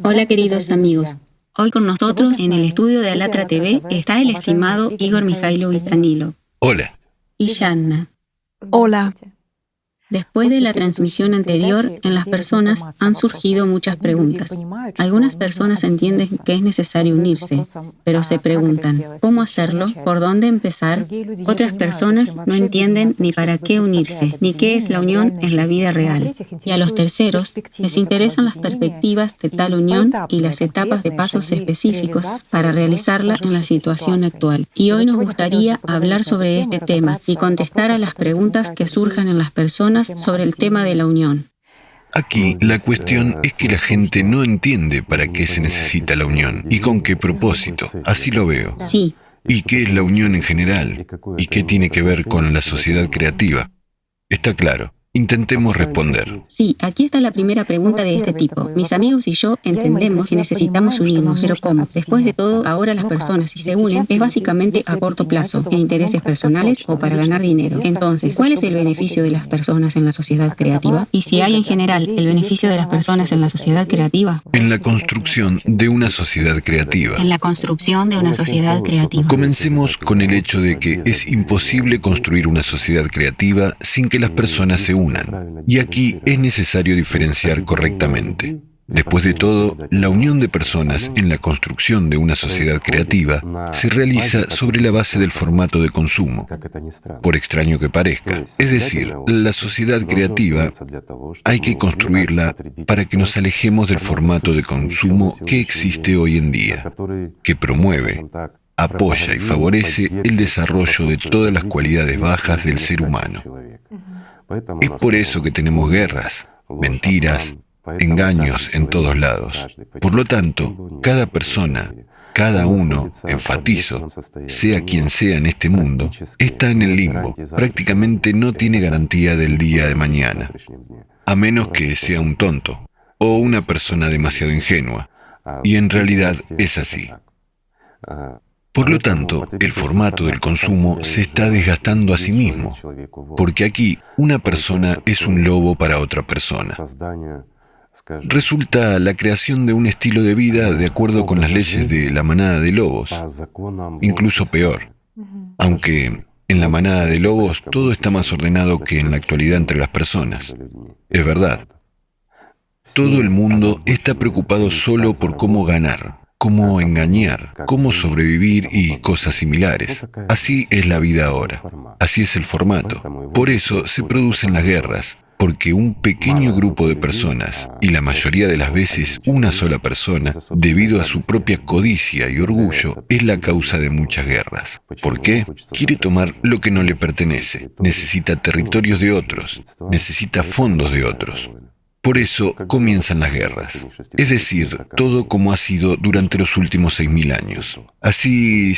Hola queridos amigos, hoy con nosotros en el estudio de Alatra TV está el estimado Igor Mikhailovich Danilov Hola. y Shanna. Hola. Después de la transmisión anterior, en las personas han surgido muchas preguntas. Algunas personas entienden que es necesario unirse, pero se preguntan, ¿cómo hacerlo? ¿Por dónde empezar? Otras personas no entienden ni para qué unirse, ni qué es la unión en la vida real. Y a los terceros les interesan las perspectivas de tal unión y las etapas de pasos específicos para realizarla en la situación actual. Y hoy nos gustaría hablar sobre este tema y contestar a las preguntas que surjan en las personas sobre el tema de la unión. Aquí la cuestión es que la gente no entiende para qué se necesita la unión y con qué propósito. Así lo veo. Sí. ¿Y qué es la unión en general? ¿Y qué tiene que ver con la sociedad creativa? Está claro. Intentemos responder. Sí, aquí está la primera pregunta de este tipo. Mis amigos y yo entendemos que necesitamos unirnos, pero ¿cómo? Después de todo, ahora las personas si se unen es básicamente a corto plazo, en intereses personales o para ganar dinero. Entonces, ¿cuál es el beneficio de las personas en la sociedad creativa? Y si hay en general el beneficio de las personas en la sociedad creativa. En la construcción de una sociedad creativa. En la construcción de una sociedad creativa. Comencemos con el hecho de que es imposible construir una sociedad creativa sin que las personas se unan. Y aquí es necesario diferenciar correctamente. Después de todo, la unión de personas en la construcción de una sociedad creativa se realiza sobre la base del formato de consumo, por extraño que parezca. Es decir, la sociedad creativa hay que construirla para que nos alejemos del formato de consumo que existe hoy en día, que promueve, apoya y favorece el desarrollo de todas las cualidades bajas del ser humano. Es por eso que tenemos guerras, mentiras, engaños en todos lados. Por lo tanto, cada persona, cada uno, enfatizo, sea quien sea en este mundo, está en el limbo. Prácticamente no tiene garantía del día de mañana, a menos que sea un tonto o una persona demasiado ingenua. Y en realidad es así. Por lo tanto, el formato del consumo se está desgastando a sí mismo, porque aquí una persona es un lobo para otra persona. Resulta la creación de un estilo de vida de acuerdo con las leyes de la manada de lobos, incluso peor, aunque en la manada de lobos todo está más ordenado que en la actualidad entre las personas. Es verdad. Todo el mundo está preocupado solo por cómo ganar, cómo engañar, cómo sobrevivir y cosas similares. Así es la vida ahora. Así es el formato. Por eso se producen las guerras, porque un pequeño grupo de personas, y la mayoría de las veces una sola persona, debido a su propia codicia y orgullo, es la causa de muchas guerras. ¿Por qué? Quiere tomar lo que no le pertenece. Necesita territorios de otros. Necesita fondos de otros. Por eso comienzan las guerras. Es decir, todo como ha sido durante los últimos 6.000 años. Así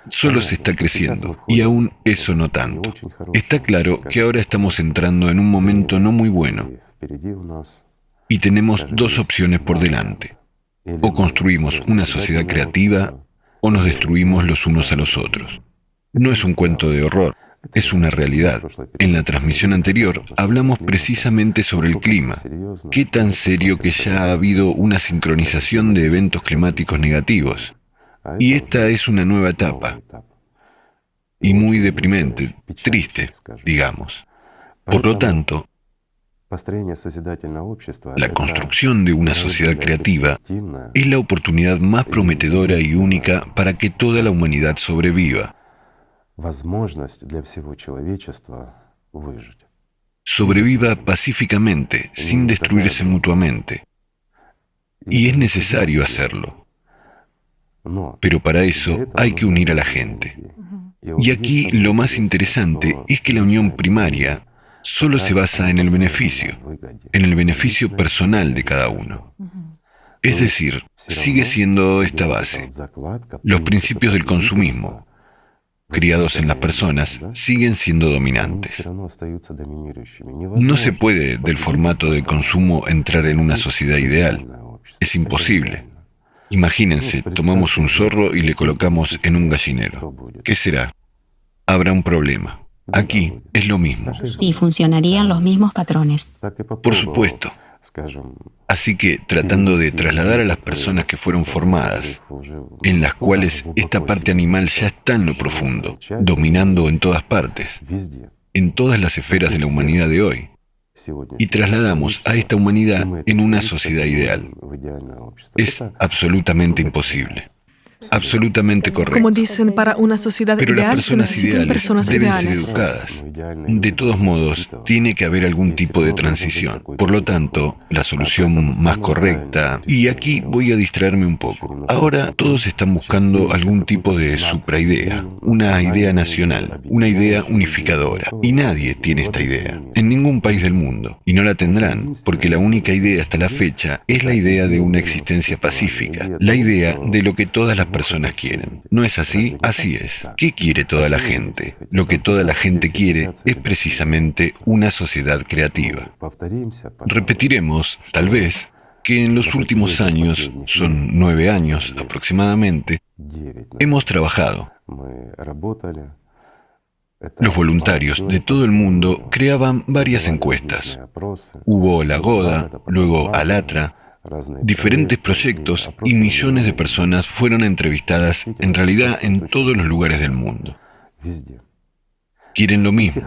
solo se está creciendo, y aún eso no tanto. Está claro que ahora estamos entrando en un momento no muy bueno, y tenemos dos opciones por delante. O construimos una sociedad creativa, o nos destruimos los unos a los otros. No es un cuento de horror. Es una realidad. En la transmisión anterior hablamos precisamente sobre el clima. Qué tan serio que ya ha habido una sincronización de eventos climáticos negativos. Y esta es una nueva etapa. Y muy deprimente, triste, digamos. Por lo tanto, la construcción de una sociedad creativa es la oportunidad más prometedora y única para que toda la humanidad sobreviva. Sobreviva pacíficamente, sin destruirse mutuamente. Y es necesario hacerlo. Pero para eso hay que unir a la gente. Y aquí lo más interesante es que la unión primaria solo se basa en el beneficio personal de cada uno. Es decir, sigue siendo esta base. Los principios del consumismo, criados en las personas, siguen siendo dominantes. No se puede del formato de consumo entrar en una sociedad ideal. Es imposible. Imagínense, tomamos un zorro y le colocamos en un gallinero. ¿Qué será? Habrá un problema. Aquí es lo mismo. Sí, funcionarían los mismos patrones. Por supuesto. Así que, tratando de trasladar a las personas que fueron formadas, en las cuales esta parte animal ya está en lo profundo, dominando en todas partes, en todas las esferas de la humanidad de hoy, y trasladamos a esta humanidad en una sociedad ideal. Es absolutamente imposible. Absolutamente correcto. Como dicen, para una sociedad Pero ideal las personas se necesitan ideales personas deben ser ideales. educadas. De todos modos, tiene que haber algún tipo de transición. Por lo tanto, la solución más correcta... Y aquí voy a distraerme un poco. Ahora todos están buscando algún tipo de supraidea, una idea nacional, una idea unificadora. Y nadie tiene esta idea, en ningún país del mundo. Y no la tendrán, porque la única idea hasta la fecha es la idea de una existencia pacífica, la idea de lo que todas las personas quieren. ¿No es así? Así es. ¿Qué quiere toda la gente? Lo que toda la gente quiere es precisamente una sociedad creativa. Repetiremos, tal vez, que en los últimos años, son 9 años aproximadamente, hemos trabajado. Los voluntarios de todo el mundo creaban varias encuestas. Hubo la Goda, luego Alatra, diferentes proyectos y millones de personas fueron entrevistadas en realidad en todos los lugares del mundo. Quieren lo mismo.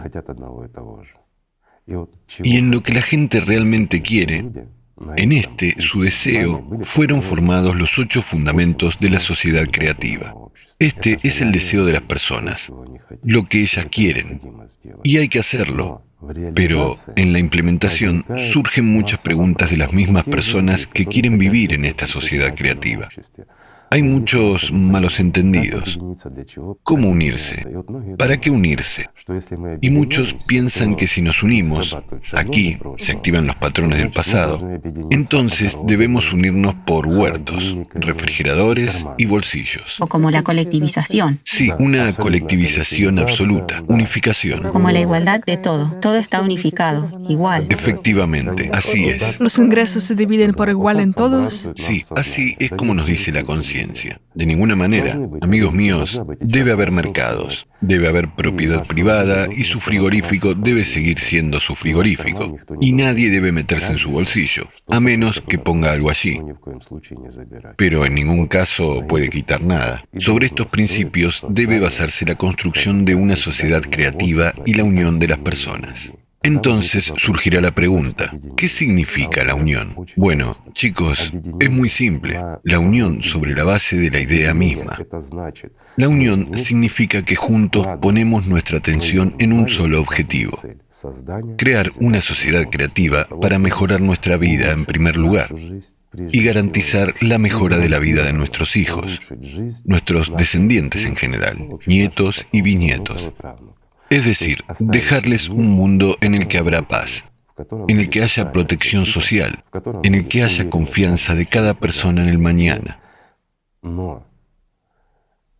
Y en lo que la gente realmente quiere, en su deseo, fueron formados los 8 fundamentos de la sociedad creativa. Este es el deseo de las personas, lo que ellas quieren. Y hay que hacerlo. Pero en la implementación surgen muchas preguntas de las mismas personas que quieren vivir en esta sociedad creativa. Hay muchos malos entendidos. ¿Cómo unirse? ¿Para qué unirse? Y muchos piensan que si nos unimos, aquí se activan los patrones del pasado, entonces debemos unirnos por huertos, refrigeradores y bolsillos. O como la colectivización. Sí, una colectivización absoluta, unificación. Como la igualdad de todo. Todo está unificado, igual. Efectivamente, así es. ¿Los ingresos se dividen por igual en todos? Sí, así es como nos dice la conciencia. De ninguna manera, amigos míos, debe haber mercados, debe haber propiedad privada y su frigorífico debe seguir siendo su frigorífico. Y nadie debe meterse en su bolsillo, a menos que ponga algo allí. Pero en ningún caso puede quitar nada. Sobre estos principios debe basarse la construcción de una sociedad creativa y la unión de las personas. Entonces surgirá la pregunta, ¿qué significa la unión? Bueno, chicos, es muy simple. La unión sobre la base de la idea misma. La unión significa que juntos ponemos nuestra atención en un solo objetivo. Crear una sociedad creativa para mejorar nuestra vida en primer lugar y garantizar la mejora de la vida de nuestros hijos, nuestros descendientes en general, nietos y bisnietos. Es decir, dejarles un mundo en el que habrá paz, en el que haya protección social, en el que haya confianza de cada persona en el mañana.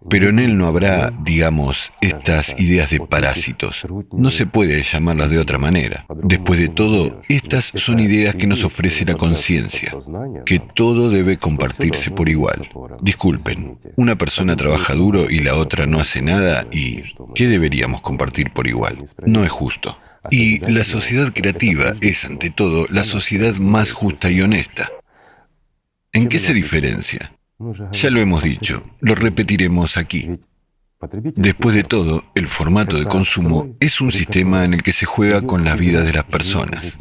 Pero en él no habrá, digamos, estas ideas de parásitos. No se puede llamarlas de otra manera. Después de todo, estas son ideas que nos ofrece la conciencia, que todo debe compartirse por igual. Disculpen, una persona trabaja duro y la otra no hace nada y ¿qué deberíamos compartir por igual? No es justo. Y la sociedad creativa es, ante todo, la sociedad más justa y honesta. ¿En qué se diferencia? Ya lo hemos dicho, lo repetiremos aquí. Después de todo, el formato de consumo es un sistema en el que se juega con la vida de las personas.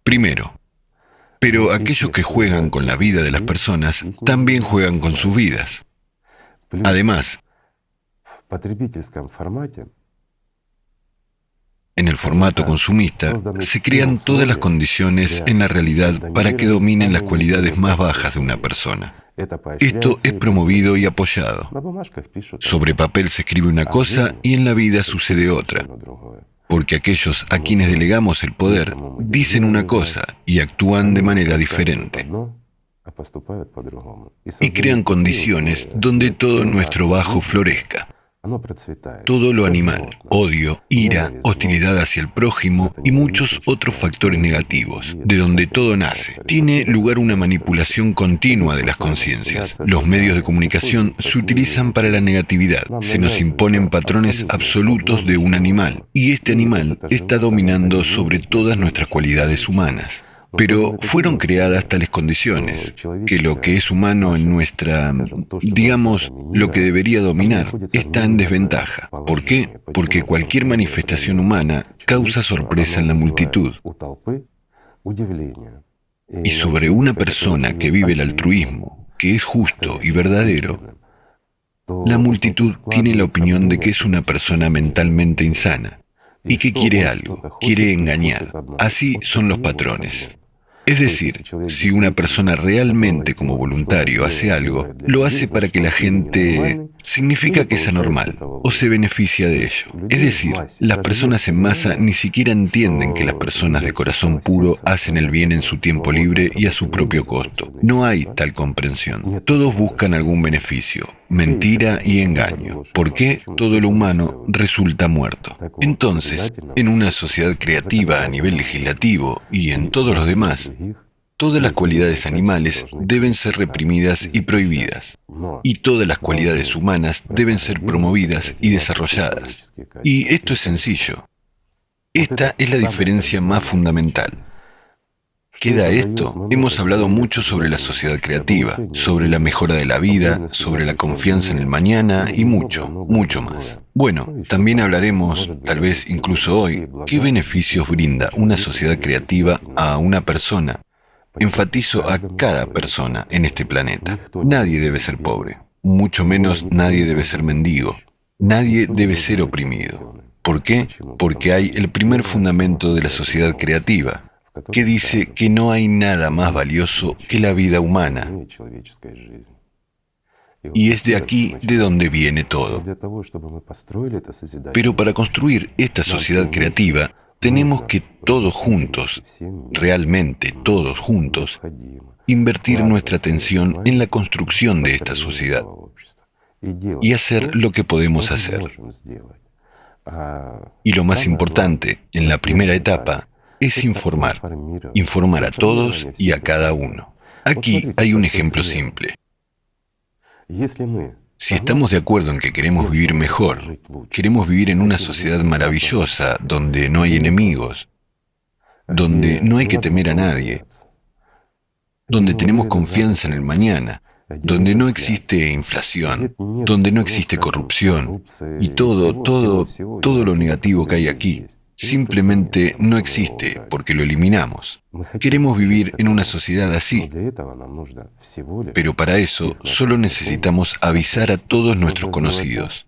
Primero, pero aquellos que juegan con la vida de las personas también juegan con sus vidas. Además, en el formato consumista, se crean todas las condiciones en la realidad para que dominen las cualidades más bajas de una persona. Esto es promovido y apoyado. Sobre papel se escribe una cosa y en la vida sucede otra. Porque aquellos a quienes delegamos el poder dicen una cosa y actúan de manera diferente. Y crean condiciones donde todo nuestro bajo florezca. Todo lo animal, odio, ira, hostilidad hacia el prójimo y muchos otros factores negativos, de donde todo nace. Tiene lugar una manipulación continua de las conciencias. Los medios de comunicación se utilizan para la negatividad. Se nos imponen patrones absolutos de un animal, y este animal está dominando sobre todas nuestras cualidades humanas. Pero fueron creadas tales condiciones, que lo que es humano en nuestra, digamos, lo que debería dominar, está en desventaja. ¿Por qué? Porque cualquier manifestación humana causa sorpresa en la multitud. Y sobre una persona que vive el altruismo, que es justo y verdadero, la multitud tiene la opinión de que es una persona mentalmente insana y que quiere algo, quiere engañar. Así son los patrones. Es decir, si una persona realmente como voluntario hace algo, lo hace para que la gente significa que es anormal o se beneficia de ello. Es decir, las personas en masa ni siquiera entienden que las personas de corazón puro hacen el bien en su tiempo libre y a su propio costo. No hay tal comprensión. Todos buscan algún beneficio, mentira y engaño. ¿Por qué? Todo lo humano resulta muerto. Entonces, en una sociedad creativa a nivel legislativo y en todos los demás, todas las cualidades animales deben ser reprimidas y prohibidas, y todas las cualidades humanas deben ser promovidas y desarrolladas. Y esto es sencillo. Esta es la diferencia más fundamental. Queda esto. Hemos hablado mucho sobre la sociedad creativa, sobre la mejora de la vida, sobre la confianza en el mañana y mucho, mucho más. Bueno, también hablaremos, tal vez incluso hoy, qué beneficios brinda una sociedad creativa a una persona. Enfatizo a cada persona en este planeta. Nadie debe ser pobre, mucho menos nadie debe ser mendigo. Nadie debe ser oprimido. ¿Por qué? Porque hay el primer fundamento de la sociedad creativa, que dice que no hay nada más valioso que la vida humana. Y es de aquí de donde viene todo. Pero para construir esta sociedad creativa, tenemos que todos juntos, realmente todos juntos, invertir nuestra atención en la construcción de esta sociedad y hacer lo que podemos hacer. Y lo más importante, en la primera etapa, es informar a todos y a cada uno. Aquí hay un ejemplo simple. Si estamos de acuerdo en que queremos vivir mejor, queremos vivir en una sociedad maravillosa, donde no hay enemigos, donde no hay que temer a nadie, donde tenemos confianza en el mañana, donde no existe inflación, donde no existe corrupción, y todo lo negativo que hay aquí, simplemente no existe porque lo eliminamos. Queremos vivir en una sociedad así, pero para eso solo necesitamos avisar a todos nuestros conocidos.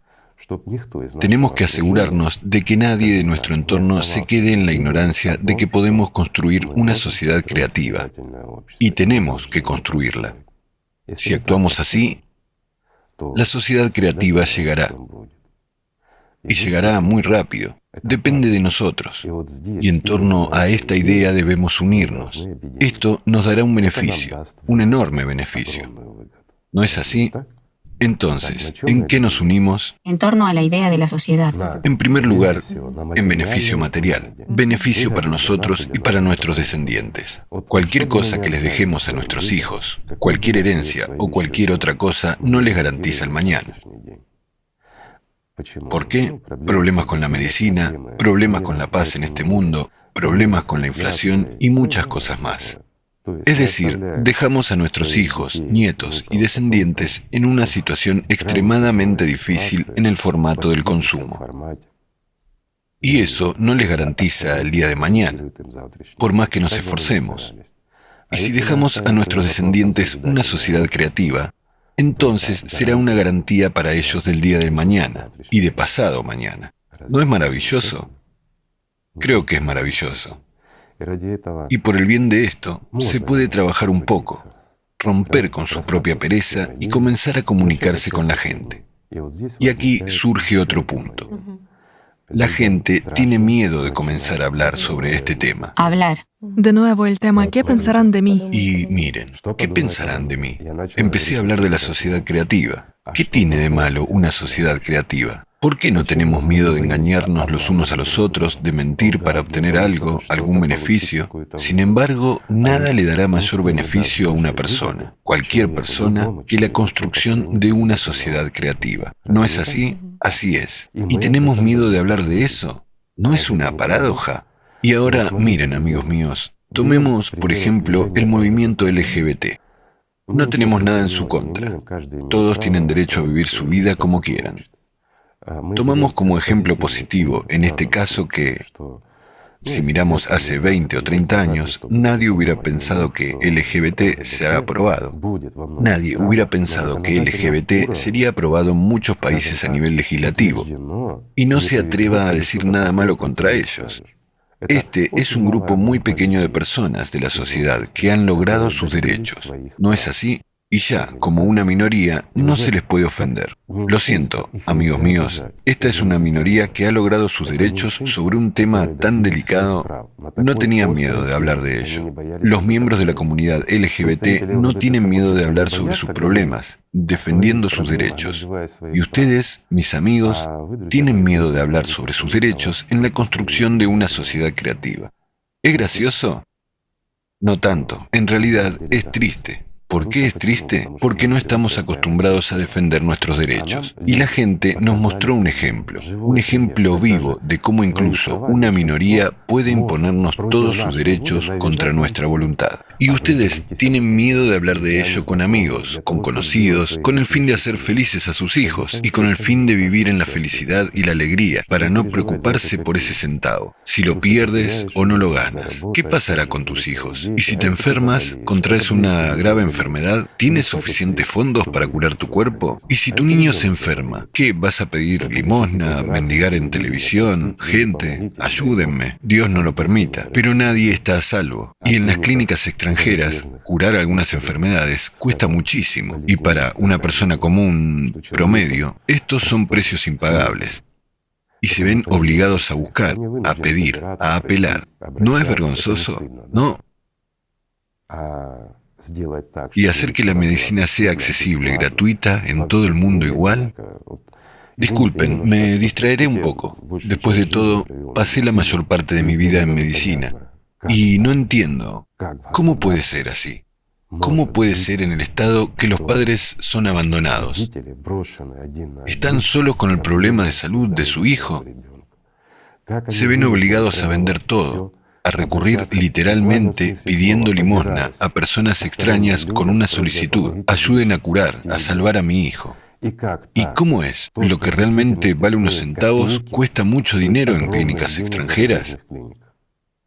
Tenemos que asegurarnos de que nadie de nuestro entorno se quede en la ignorancia de que podemos construir una sociedad creativa, y tenemos que construirla. Si actuamos así, la sociedad creativa llegará, y llegará muy rápido. Depende de nosotros, y en torno a esta idea debemos unirnos. Esto nos dará un beneficio, un enorme beneficio. ¿No es así? Entonces, ¿en qué nos unimos? En torno a la idea de la sociedad. En primer lugar, en beneficio material, beneficio para nosotros y para nuestros descendientes. Cualquier cosa que les dejemos a nuestros hijos, cualquier herencia o cualquier otra cosa no les garantiza el mañana. ¿Por qué? Problemas con la medicina, problemas con la paz en este mundo, problemas con la inflación y muchas cosas más. Es decir, dejamos a nuestros hijos, nietos y descendientes en una situación extremadamente difícil en el formato del consumo. Y eso no les garantiza el día de mañana, por más que nos esforcemos. Y si dejamos a nuestros descendientes una sociedad creativa, entonces será una garantía para ellos del día de mañana y de pasado mañana. ¿No es maravilloso? Creo que es maravilloso. Y por el bien de esto, se puede trabajar un poco, romper con su propia pereza y comenzar a comunicarse con la gente. Y aquí surge otro punto. La gente tiene miedo de comenzar a hablar sobre este tema. Hablar. De nuevo el tema, ¿qué pensarán de mí? Y miren, ¿qué pensarán de mí? Empecé a hablar de la sociedad creativa. ¿Qué tiene de malo una sociedad creativa? ¿Por qué no tenemos miedo de engañarnos los unos a los otros, de mentir para obtener algo, algún beneficio? Sin embargo, nada le dará mayor beneficio a una persona, cualquier persona, que la construcción de una sociedad creativa. ¿No es así? Así es. ¿Y tenemos miedo de hablar de eso? ¿No es una paradoja? Y ahora, miren, amigos míos, Tomemos, por ejemplo, el movimiento LGBT. No tenemos nada en su contra. Todos tienen derecho a vivir su vida como quieran. Tomamos como ejemplo positivo, en este caso, que si miramos hace 20 o 30 años, nadie hubiera pensado que LGBT será aprobado. Nadie hubiera pensado que LGBT sería aprobado en muchos países a nivel legislativo. Y no se atreva a decir nada malo contra ellos. Este es un grupo muy pequeño de personas de la sociedad que han logrado sus derechos. ¿No es así? Y ya, como una minoría, no se les puede ofender. Lo siento, amigos míos, esta es una minoría que ha logrado sus derechos sobre un tema tan delicado. No tenían miedo de hablar de ello. Los miembros de la comunidad LGBT no tienen miedo de hablar sobre sus problemas, defendiendo sus derechos. Y ustedes, mis amigos, tienen miedo de hablar sobre sus derechos en la construcción de una sociedad creativa. ¿Es gracioso? No tanto. En realidad, es triste. ¿Por qué es triste? Porque no estamos acostumbrados a defender nuestros derechos. Y la gente nos mostró un ejemplo vivo de cómo incluso una minoría puede imponernos todos sus derechos contra nuestra voluntad. Y ustedes tienen miedo de hablar de ello con amigos, con conocidos, con el fin de hacer felices a sus hijos y con el fin de vivir en la felicidad y la alegría, para no preocuparse por ese centavo, si lo pierdes o no lo ganas. ¿Qué pasará con tus hijos? Y si te enfermas, contraes una grave enfermedad, ¿tienes suficientes fondos para curar tu cuerpo? Y si tu niño se enferma, ¿qué? ¿Vas a pedir limosna, mendigar en televisión? Gente, ayúdenme. Dios no lo permita. Pero nadie está a salvo. Y en las clínicas extranjeras, curar algunas enfermedades cuesta muchísimo. Y para una persona común, promedio, estos son precios impagables. Y se ven obligados a buscar, a pedir, a apelar. ¿No es vergonzoso? No. Y hacer que la medicina sea accesible, gratuita, en todo el mundo igual. Disculpen, me distraeré un poco. Después de todo, pasé la mayor parte de mi vida en medicina. Y no entiendo, ¿cómo puede ser así? ¿Cómo puede ser en el estado que los padres son abandonados? ¿Están solos con el problema de salud de su hijo? Se ven obligados a vender todo, a recurrir literalmente pidiendo limosna a personas extrañas con una solicitud: ayuden a curar, a salvar a mi hijo. ¿Y cómo es? Lo que realmente vale unos centavos cuesta mucho dinero en clínicas extranjeras.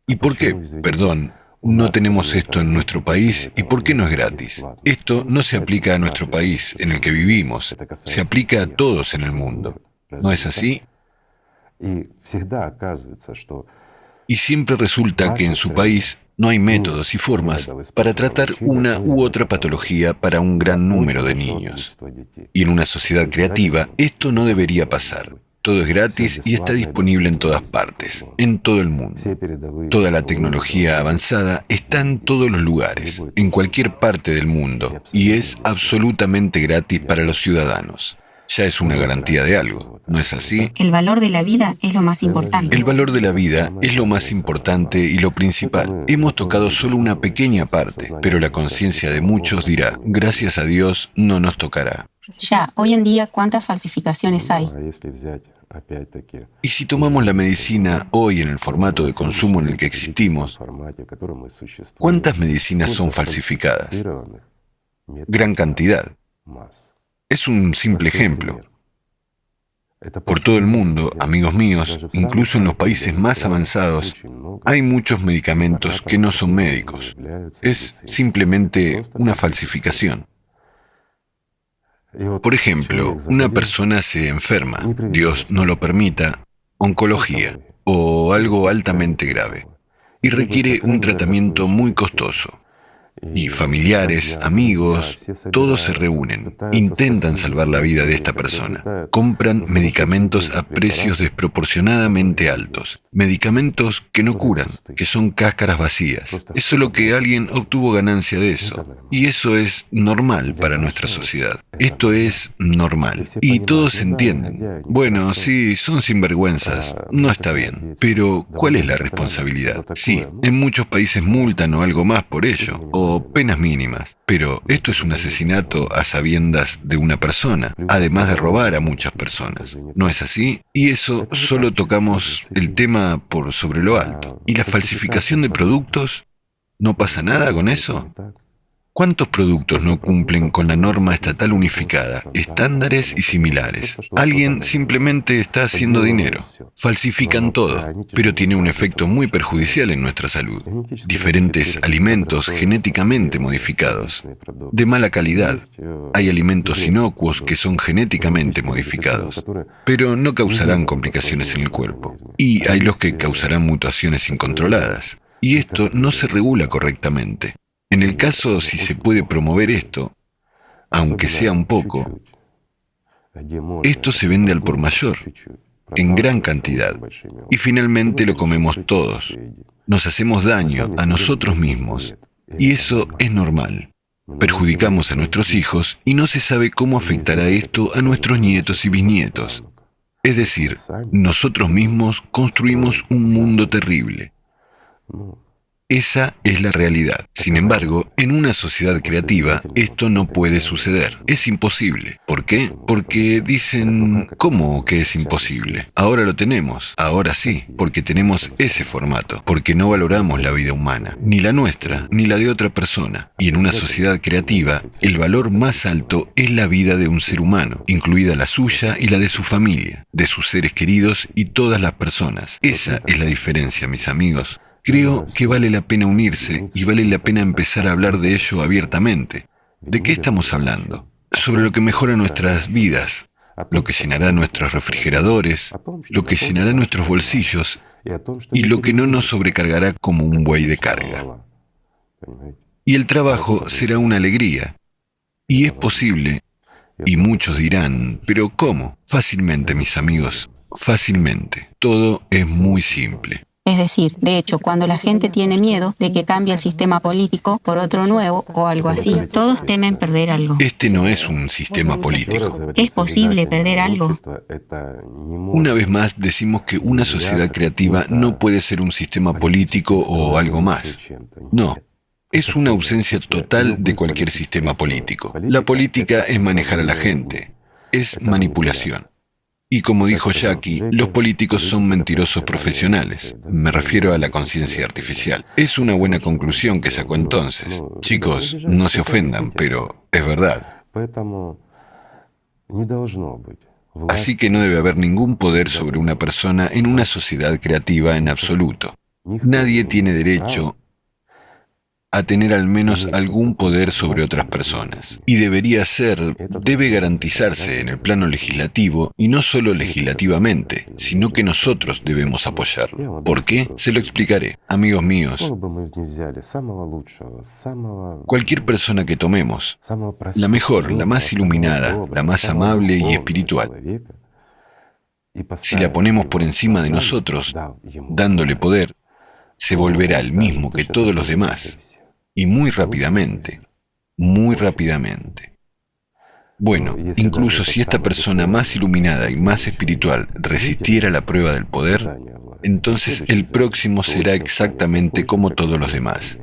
¿Y por qué, perdón, no tenemos esto en nuestro país? ¿Y por qué no es gratis? Esto no se aplica a nuestro país en el que vivimos, se aplica a todos en el mundo. ¿No es así? Y siempre resulta que en su país no hay métodos y formas para tratar una u otra patología para un gran número de niños. Y en una sociedad creativa, esto no debería pasar. Todo es gratis y está disponible en todas partes, en todo el mundo. Toda la tecnología avanzada está en todos los lugares, en cualquier parte del mundo, y es absolutamente gratis para los ciudadanos. Ya es una garantía de algo, ¿no es así? El valor de la vida es lo más importante. El valor de la vida es lo más importante y lo principal. Hemos tocado solo una pequeña parte, pero la conciencia de muchos dirá: gracias a Dios no nos tocará. Ya, hoy en día, ¿cuántas falsificaciones hay? Y si tomamos la medicina hoy en el formato de consumo en el que existimos, ¿cuántas medicinas son falsificadas? Gran cantidad. Es un simple ejemplo. Por todo el mundo, amigos míos, incluso en los países más avanzados, hay muchos medicamentos que no son médicos. Es simplemente una falsificación. Por ejemplo, una persona se enferma, Dios no lo permita, oncología o algo altamente grave, y requiere un tratamiento muy costoso. Y familiares, amigos, todos se reúnen, intentan salvar la vida de esta persona. Compran medicamentos a precios desproporcionadamente altos. Medicamentos que no curan, que son cáscaras vacías. Es solo que alguien obtuvo ganancia de eso. Y eso es normal para nuestra sociedad. Esto es normal. Y todos entienden. Bueno, sí, son sinvergüenzas. No está bien. Pero, ¿cuál es la responsabilidad? Sí, en muchos países multan o algo más por ello, o penas mínimas. Pero esto es un asesinato a sabiendas de una persona, además de robar a muchas personas. ¿No es así? Y eso solo tocamos el tema por sobre lo alto. ¿Y la falsificación de productos? ¿No pasa nada con eso? ¿Cuántos productos no cumplen con la norma estatal unificada, estándares y similares? Alguien simplemente está haciendo dinero. Falsifican todo, pero tiene un efecto muy perjudicial en nuestra salud. Diferentes alimentos genéticamente modificados, de mala calidad. Hay alimentos inocuos que son genéticamente modificados, pero no causarán complicaciones en el cuerpo. Y hay los que causarán mutaciones incontroladas. Y esto no se regula correctamente. En el caso si se puede promover esto, aunque sea un poco, esto se vende al por mayor, en gran cantidad, y finalmente lo comemos todos. Nos hacemos daño a nosotros mismos, y eso es normal. Perjudicamos a nuestros hijos y no se sabe cómo afectará esto a nuestros nietos y bisnietos. Es decir, nosotros mismos construimos un mundo terrible. Esa es la realidad. Sin embargo, en una sociedad creativa, esto no puede suceder. Es imposible. ¿Por qué? Porque dicen, ¿cómo que es imposible? Ahora lo tenemos. Ahora sí, porque tenemos ese formato. Porque no valoramos la vida humana, ni la nuestra, ni la de otra persona. Y en una sociedad creativa, el valor más alto es la vida de un ser humano, incluida la suya y la de su familia, de sus seres queridos y todas las personas. Esa es la diferencia, mis amigos. Creo que vale la pena unirse y vale la pena empezar a hablar de ello abiertamente. ¿De qué estamos hablando? Sobre lo que mejora nuestras vidas, lo que llenará nuestros refrigeradores, lo que llenará nuestros bolsillos y lo que no nos sobrecargará como un buey de carga. Y el trabajo será una alegría. Y es posible, y muchos dirán, ¿pero cómo? Fácilmente, mis amigos, fácilmente. Todo es muy simple. Es decir, de hecho, cuando la gente tiene miedo de que cambie el sistema político por otro nuevo o algo así, todos temen perder algo. Este no es un sistema político. ¿Es posible perder algo? Una vez más decimos que una sociedad creativa no puede ser un sistema político o algo más. No. Es una ausencia total de cualquier sistema político. La política es manejar a la gente. Es manipulación. Y como dijo Jackie, los políticos son mentirosos profesionales. Me refiero a la conciencia artificial. Es una buena conclusión que sacó entonces. Chicos, no se ofendan, pero es verdad. Así que no debe haber ningún poder sobre una persona en una sociedad creativa en absoluto. Nadie tiene derecho a tener al menos algún poder sobre otras personas. Y debe garantizarse en el plano legislativo, y no solo legislativamente, sino que nosotros debemos apoyarlo. ¿Por qué? Se lo explicaré. Amigos míos, cualquier persona que tomemos, la mejor, la más iluminada, la más amable y espiritual, si la ponemos por encima de nosotros, dándole poder, se volverá el mismo que todos los demás. Y muy rápidamente, muy rápidamente. Bueno, incluso si esta persona más iluminada y más espiritual resistiera la prueba del poder, entonces el próximo será exactamente como todos los demás.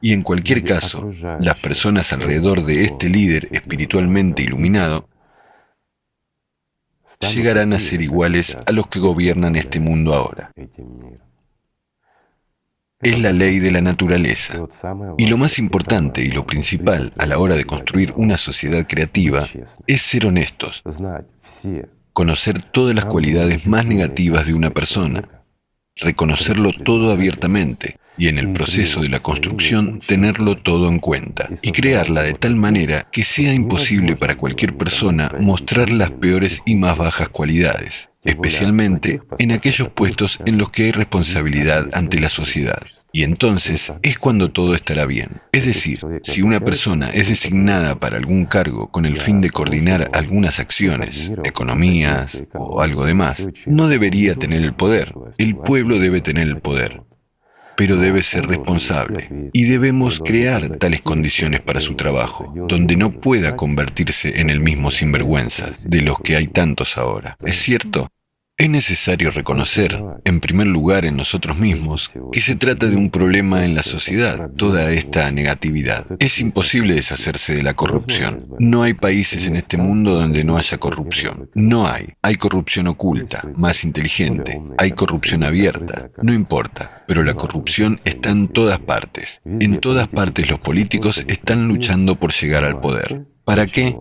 Y en cualquier caso, las personas alrededor de este líder espiritualmente iluminado llegarán a ser iguales a los que gobiernan este mundo ahora. Es la ley de la naturaleza. Y lo más importante y lo principal a la hora de construir una sociedad creativa es ser honestos, conocer todas las cualidades más negativas de una persona, reconocerlo todo abiertamente y en el proceso de la construcción tenerlo todo en cuenta y crearla de tal manera que sea imposible para cualquier persona mostrar las peores y más bajas cualidades, especialmente en aquellos puestos en los que hay responsabilidad ante la sociedad. Y entonces es cuando todo estará bien. Es decir, si una persona es designada para algún cargo con el fin de coordinar algunas acciones, economías o algo demás, no debería tener el poder. El pueblo debe tener el poder, pero debe ser responsable. Y debemos crear tales condiciones para su trabajo, donde no pueda convertirse en el mismo sinvergüenza de los que hay tantos ahora. ¿Es cierto? Es necesario reconocer, en primer lugar en nosotros mismos, que se trata de un problema en la sociedad, toda esta negatividad. Es imposible deshacerse de la corrupción. No hay países en este mundo donde no haya corrupción. No hay. Hay corrupción oculta, más inteligente. Hay corrupción abierta. No importa. Pero la corrupción está en todas partes. En todas partes los políticos están luchando por llegar al poder. ¿Para qué?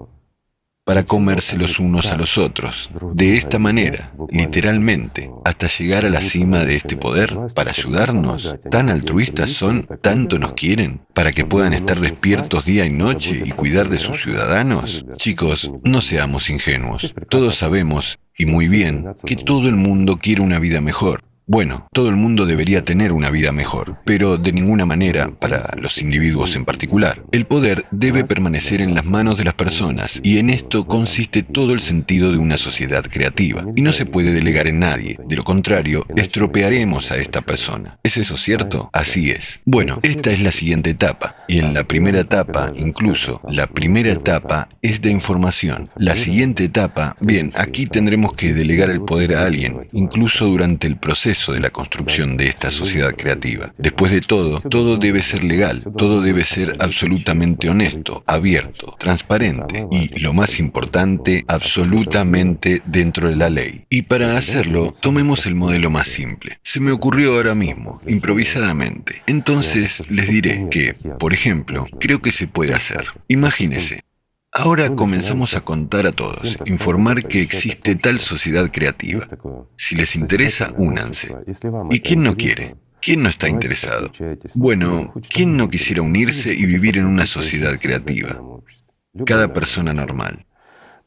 Para comerse los unos a los otros. De esta manera, literalmente, hasta llegar a la cima de este poder, para ayudarnos. Tan altruistas son, tanto nos quieren, para que puedan estar despiertos día y noche y cuidar de sus ciudadanos. Chicos, no seamos ingenuos. Todos sabemos, y muy bien, que todo el mundo quiere una vida mejor. Bueno, todo el mundo debería tener una vida mejor, pero de ninguna manera para los individuos en particular. El poder debe permanecer en las manos de las personas, y en esto consiste todo el sentido de una sociedad creativa. Y no se puede delegar en nadie, de lo contrario, estropearemos a esta persona. ¿Es eso cierto? Así es. Bueno, esta es la siguiente etapa, y en la primera etapa, incluso, la primera etapa es de información. La siguiente etapa, bien, aquí tendremos que delegar el poder a alguien, incluso durante el proceso de la construcción de esta sociedad creativa. Después de todo, todo debe ser legal, todo debe ser absolutamente honesto, abierto, transparente y, lo más importante, absolutamente dentro de la ley. Y para hacerlo, tomemos el modelo más simple. Se me ocurrió ahora mismo, improvisadamente. Entonces les diré que, por ejemplo, creo que se puede hacer. Imagínese. Ahora comenzamos a contar a todos, informar que existe tal sociedad creativa. Si les interesa, únanse. ¿Y quién no quiere? ¿Quién no está interesado? Bueno, ¿quién no quisiera unirse y vivir en una sociedad creativa? Cada persona normal.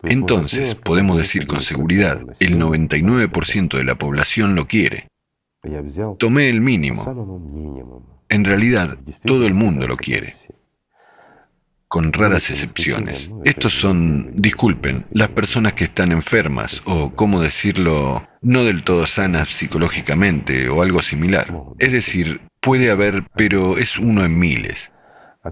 Entonces, podemos decir con seguridad, el 99% de la población lo quiere. Tomé el mínimo. En realidad, todo el mundo lo quiere. Con raras excepciones. Estos son, disculpen, las personas que están enfermas o, ¿cómo decirlo?, no del todo sanas psicológicamente o algo similar. Es decir, puede haber, pero es uno en miles.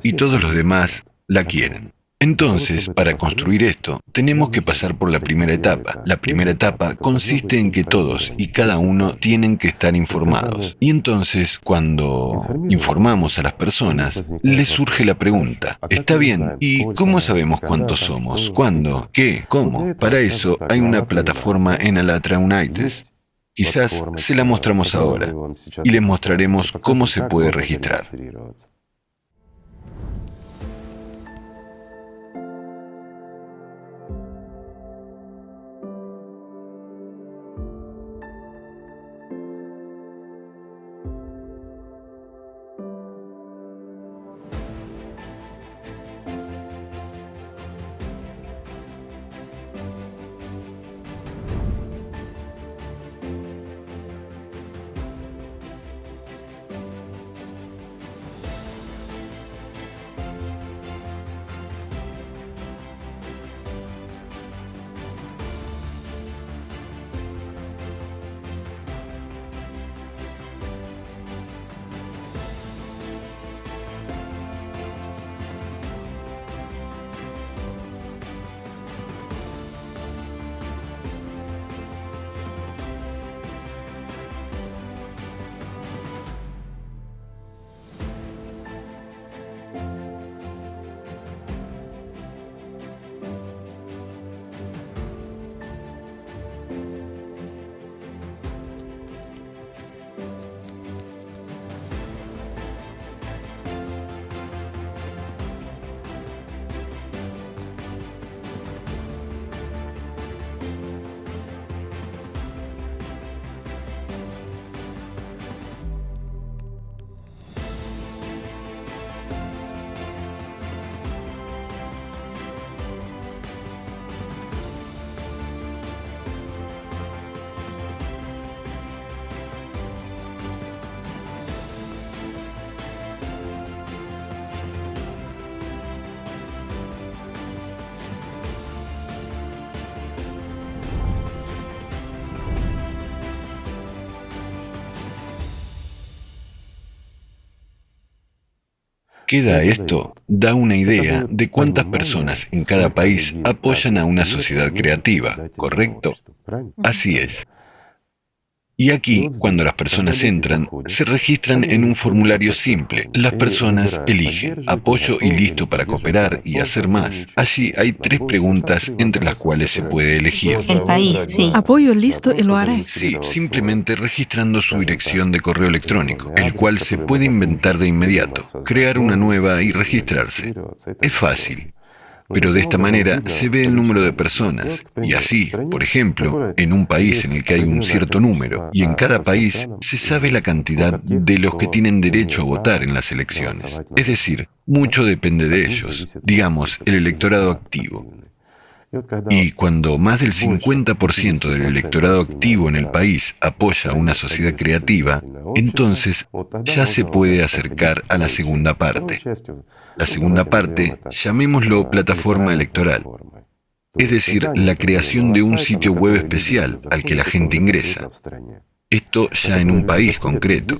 Y todos los demás la quieren. Entonces, para construir esto, tenemos que pasar por la primera etapa. La primera etapa consiste en que todos y cada uno tienen que estar informados. Y entonces, cuando informamos a las personas, les surge la pregunta, ¿está bien? ¿Y cómo sabemos cuántos somos? ¿Cuándo? ¿Qué? ¿Cómo? Para eso hay una plataforma en Alatra Unites. Quizás se la mostramos ahora y les mostraremos cómo se puede registrar. Queda esto, da una idea de cuántas personas en cada país apoyan a una sociedad creativa, ¿correcto? Así es. Y aquí, cuando las personas entran, se registran en un formulario simple. Las personas eligen apoyo y listo para cooperar y hacer más. Allí hay 3 preguntas entre las cuales se puede elegir. El país, sí. Apoyo, listo y lo haré. Sí, simplemente registrando su dirección de correo electrónico, el cual se puede inventar de inmediato, crear una nueva y registrarse. Es fácil. Pero de esta manera se ve el número de personas. Y así, por ejemplo, en un país en el que hay un cierto número, y en cada país se sabe la cantidad de los que tienen derecho a votar en las elecciones. Es decir, mucho depende de ellos, digamos, el electorado activo. Y cuando más del 50% del electorado activo en el país apoya a una sociedad creativa, entonces ya se puede acercar a la segunda parte. La segunda parte, llamémoslo plataforma electoral, es decir, la creación de un sitio web especial al que la gente ingresa. Esto ya en un país concreto,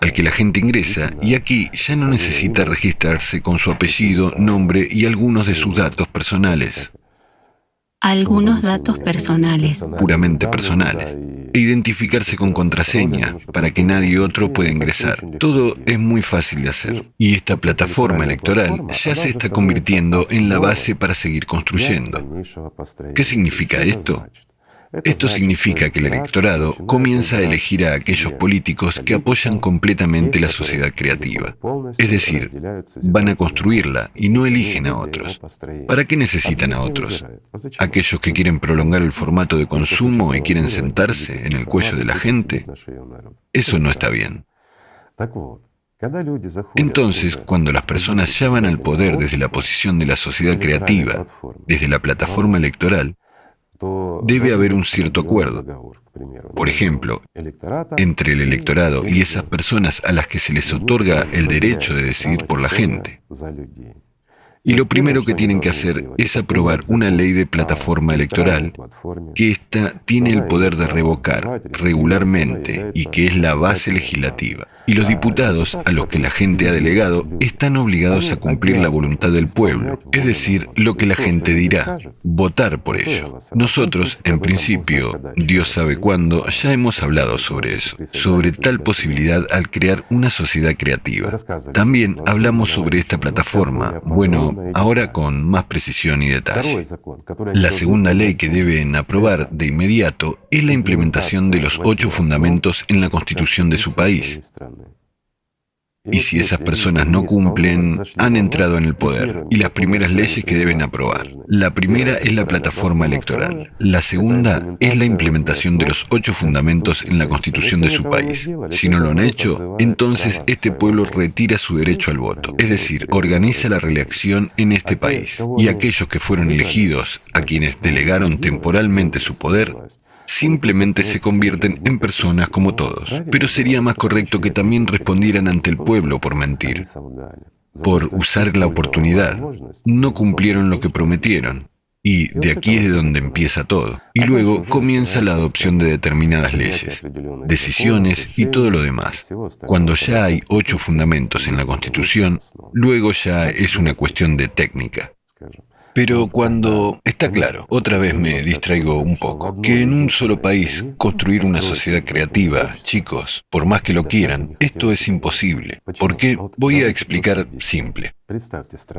al que la gente ingresa, y aquí ya no necesita registrarse con su apellido, nombre y algunos de sus datos personales. Algunos datos personales. Puramente personales, e identificarse con contraseña para que nadie otro pueda ingresar. Todo es muy fácil de hacer. Y esta plataforma electoral ya se está convirtiendo en la base para seguir construyendo. ¿Qué significa esto? Esto significa que el electorado comienza a elegir a aquellos políticos que apoyan completamente la sociedad creativa. Es decir, van a construirla y no eligen a otros. ¿Para qué necesitan a otros? ¿Aquellos que quieren prolongar el formato de consumo y quieren sentarse en el cuello de la gente? Eso no está bien. Entonces, cuando las personas ya van al poder desde la posición de la sociedad creativa, desde la plataforma electoral, debe haber un cierto acuerdo. Por ejemplo, entre el electorado y esas personas a las que se les otorga el derecho de decidir por la gente. Y lo primero que tienen que hacer es aprobar una ley de plataforma electoral, que ésta tiene el poder de revocar regularmente y que es la base legislativa. Y los diputados, a los que la gente ha delegado, están obligados a cumplir la voluntad del pueblo, es decir, lo que la gente dirá, votar por ello. Nosotros, en principio, Dios sabe cuándo, ya hemos hablado sobre eso, sobre tal posibilidad al crear una sociedad creativa. También hablamos sobre esta plataforma, bueno, ahora con más precisión y detalle. La segunda ley que deben aprobar de inmediato es la implementación de los 8 fundamentos en la Constitución de su país. Y si esas personas no cumplen, han entrado en el poder. Y las primeras leyes que deben aprobar. La primera es la plataforma electoral. La segunda es la implementación de los 8 fundamentos en la Constitución de su país. Si no lo han hecho, entonces este pueblo retira su derecho al voto. Es decir, organiza la reelección en este país. Y aquellos que fueron elegidos, a quienes delegaron temporalmente su poder, simplemente se convierten en personas como todos. Pero sería más correcto que también respondieran ante el pueblo por mentir, por usar la oportunidad. No cumplieron lo que prometieron. Y de aquí es de donde empieza todo. Y luego comienza la adopción de determinadas leyes, decisiones y todo lo demás. Cuando ya hay 8 fundamentos en la Constitución, luego ya es una cuestión de técnica. Pero cuando, está claro, otra vez me distraigo un poco, que en un solo país construir una sociedad creativa, chicos, por más que lo quieran, esto es imposible. ¿Por qué? Voy a explicar simple.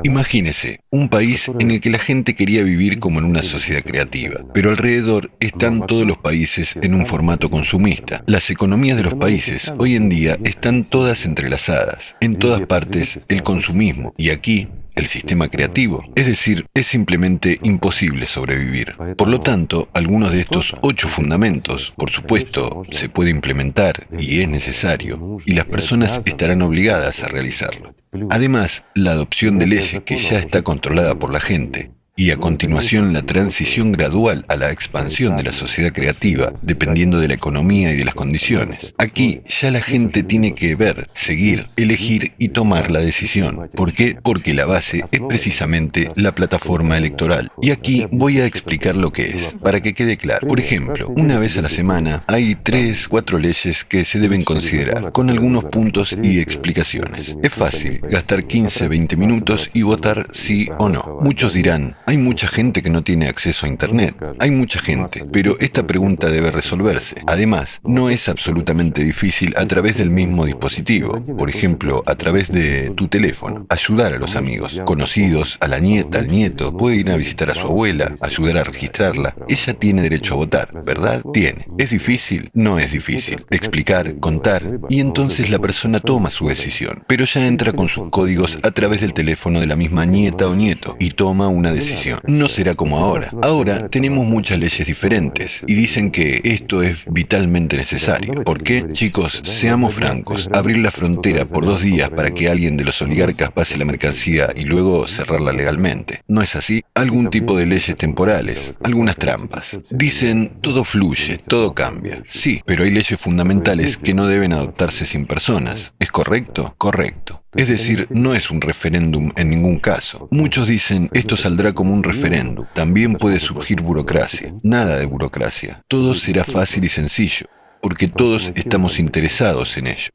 Imagínese, un país en el que la gente quería vivir como en una sociedad creativa, pero alrededor están todos los países en un formato consumista. Las economías de los países hoy en día están todas entrelazadas, en todas partes el consumismo, y aquí el sistema creativo. Es decir, es simplemente imposible sobrevivir. Por lo tanto, algunos de estos 8 fundamentos, por supuesto, se puede implementar y es necesario, y las personas estarán obligadas a realizarlo. Además, la adopción de leyes que ya está controlada por la gente, y a continuación la transición gradual a la expansión de la sociedad creativa, dependiendo de la economía y de las condiciones. Aquí ya la gente tiene que ver, seguir, elegir y tomar la decisión. ¿Por qué? Porque la base es precisamente la plataforma electoral. Y aquí voy a explicar lo que es, para que quede claro. Por ejemplo, una vez a la semana hay 3, 4 leyes que se deben considerar, con algunos puntos y explicaciones. Es fácil, gastar 15, 20 minutos y votar sí o no. Muchos dirán, Hay mucha gente que no tiene acceso a Internet. Hay mucha gente, pero esta pregunta debe resolverse. Además, no es absolutamente difícil a través del mismo dispositivo. Por ejemplo, a través de tu teléfono. Ayudar a los amigos, conocidos, a la nieta, al nieto. Puede ir a visitar a su abuela, ayudar a registrarla. Ella tiene derecho a votar, ¿verdad? Tiene. ¿Es difícil? No es difícil. Explicar, contar, y entonces la persona toma su decisión. Pero ya entra con sus códigos a través del teléfono de la misma nieta o nieto y toma una decisión. No será como ahora. Ahora tenemos muchas leyes diferentes y dicen que esto es vitalmente necesario. ¿Por qué? Chicos, seamos francos. Abrir la frontera por 2 días para que alguien de los oligarcas pase la mercancía y luego cerrarla legalmente. ¿No es así? Algún tipo de leyes temporales, algunas trampas. Dicen, todo fluye, todo cambia. Sí, pero hay leyes fundamentales que no deben adoptarse sin personas. ¿Es correcto? Correcto. Es decir, no es un referéndum en ningún caso. Muchos dicen, esto saldrá como un referéndum. También puede surgir burocracia. Nada de burocracia. Todo será fácil y sencillo, porque todos estamos interesados en ello.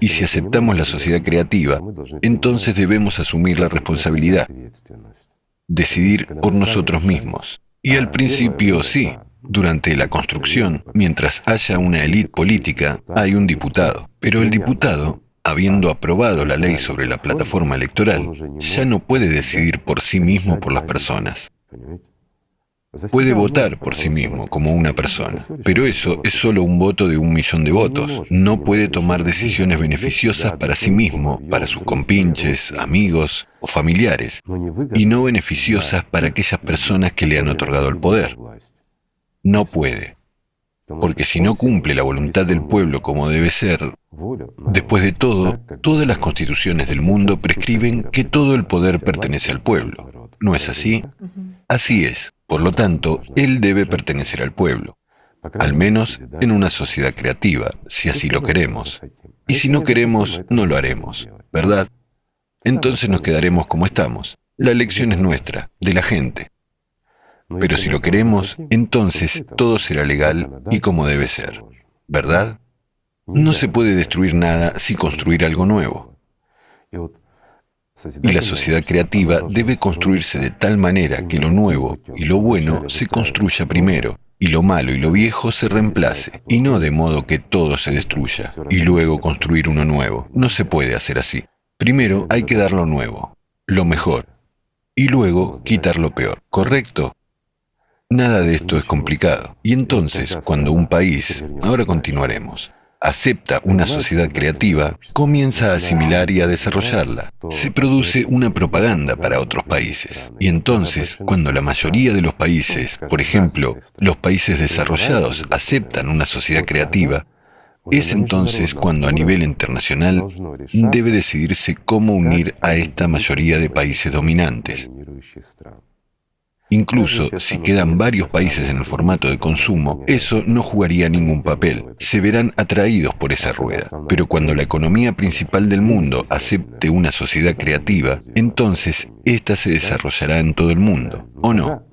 Y si aceptamos la sociedad creativa, entonces debemos asumir la responsabilidad, decidir por nosotros mismos. Y al principio sí, durante la construcción, mientras haya una élite política, hay un diputado. Pero el diputado, habiendo aprobado la ley sobre la plataforma electoral, ya no puede decidir por sí mismo por las personas. Puede votar por sí mismo como una persona, pero eso es solo un voto de 1 millón de votos. No puede tomar decisiones beneficiosas para sí mismo, para sus compinches, amigos o familiares, y no beneficiosas para aquellas personas que le han otorgado el poder. No puede, porque si no cumple la voluntad del pueblo como debe ser, después de todo, todas las constituciones del mundo prescriben que todo el poder pertenece al pueblo. ¿No es así? Así es. Por lo tanto, él debe pertenecer al pueblo, al menos en una sociedad creativa, si así lo queremos. Y si no queremos, no lo haremos, ¿verdad? Entonces nos quedaremos como estamos. La elección es nuestra, de la gente. Pero si lo queremos, entonces todo será legal y como debe ser, ¿verdad? No se puede destruir nada sin construir algo nuevo. Y la sociedad creativa debe construirse de tal manera que lo nuevo y lo bueno se construya primero, y lo malo y lo viejo se reemplace, y no de modo que todo se destruya, y luego construir uno nuevo. No se puede hacer así. Primero hay que dar lo nuevo, lo mejor, y luego quitar lo peor, ¿correcto? Nada de esto es complicado. Y entonces, cuando un país, ahora continuaremos, acepta una sociedad creativa, comienza a asimilar y a desarrollarla. Se produce una propaganda para otros países. Y entonces, cuando la mayoría de los países, por ejemplo, los países desarrollados, aceptan una sociedad creativa, es entonces cuando a nivel internacional debe decidirse cómo unir a esta mayoría de países dominantes. Incluso si quedan varios países en el formato de consumo, eso no jugaría ningún papel. Se verán atraídos por esa rueda. Pero cuando la economía principal del mundo acepte una sociedad creativa, entonces ésta se desarrollará en todo el mundo, ¿o no?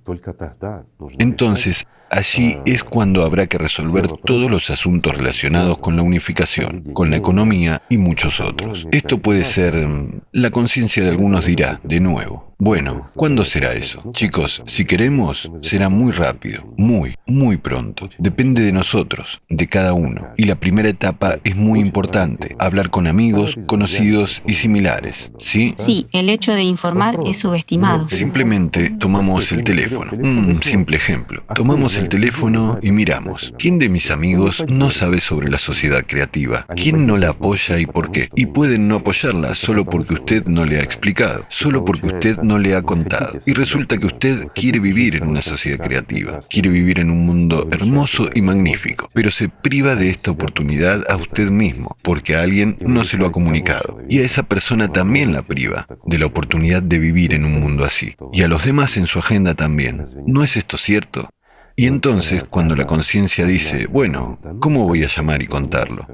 Entonces, allí es cuando habrá que resolver todos los asuntos relacionados con la unificación, con la economía y muchos otros. Esto puede ser, la conciencia de algunos dirá, de nuevo, bueno, ¿cuándo será eso? Chicos, si queremos, será muy rápido, muy pronto. Depende de nosotros, de cada uno. Y la primera etapa es muy importante, hablar con amigos, conocidos y similares, ¿sí? Sí, el hecho de informar es subestimado. Simplemente tomamos el teléfono. Un simple ejemplo. Tomamos el teléfono y miramos. ¿Quién de mis amigos no sabe sobre la sociedad creativa? ¿Quién no la apoya y por qué? Y pueden no apoyarla solo porque usted no le ha explicado, solo porque usted no le ha contado. Y resulta que usted quiere vivir en una sociedad creativa, quiere vivir en un mundo hermoso y magnífico, pero se priva de esta oportunidad a usted mismo, porque a alguien no se lo ha comunicado. Y a esa persona también la priva de la oportunidad de vivir en un mundo así. Y a los demás en su agenda también. ¿No es esto cierto? Y entonces, cuando la conciencia dice, bueno, ¿cómo voy a llamar y contarlo?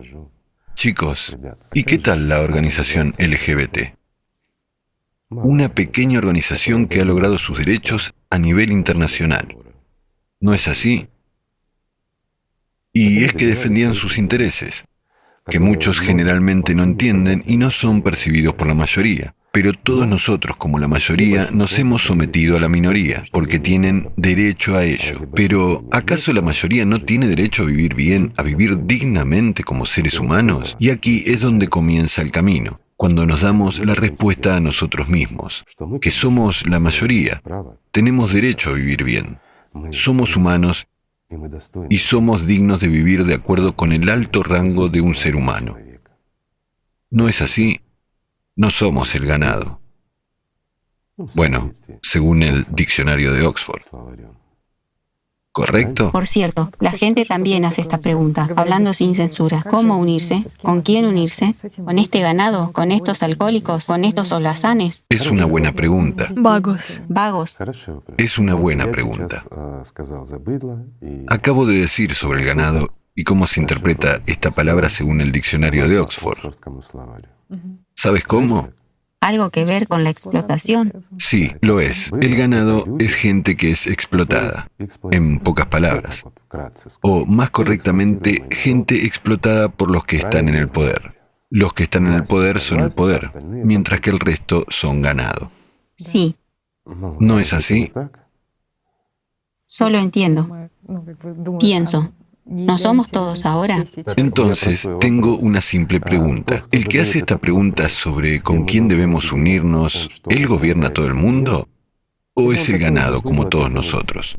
Chicos, ¿y qué tal la organización LGBT? Una pequeña organización que ha logrado sus derechos a nivel internacional. ¿No es así? Y es que defendían sus intereses, que muchos generalmente no entienden y no son percibidos por la mayoría. Pero todos nosotros, como la mayoría, nos hemos sometido a la minoría, porque tienen derecho a ello. Pero, ¿acaso la mayoría no tiene derecho a vivir bien, a vivir dignamente como seres humanos? Y aquí es donde comienza el camino, cuando nos damos la respuesta a nosotros mismos, que somos la mayoría, tenemos derecho a vivir bien, somos humanos y somos dignos de vivir de acuerdo con el alto rango de un ser humano. ¿No es así? No somos el ganado. Bueno, según el diccionario de Oxford. ¿Correcto? Por cierto, la gente también hace esta pregunta, hablando sin censura. ¿Cómo unirse? ¿Con quién unirse? ¿Con este ganado? ¿Con estos alcohólicos? ¿Con estos holazanes? Es una buena pregunta. Vagos. Vagos. Es una buena pregunta. Acabo de decir sobre el ganado y cómo se interpreta esta palabra según el diccionario de Oxford. ¿Sabes cómo? ¿Algo que ver con la explotación? Sí, lo es. El ganado es gente que es explotada, en pocas palabras. O más correctamente, gente explotada por los que están en el poder. Los que están en el poder son el poder, mientras que el resto son ganado. Sí, ¿No es así? solo entiendo. Pienso, ¿no somos todos ahora? Entonces, tengo una simple pregunta. ¿El que hace esta pregunta sobre con quién debemos unirnos, él gobierna todo el mundo? ¿O es el ganado como todos nosotros?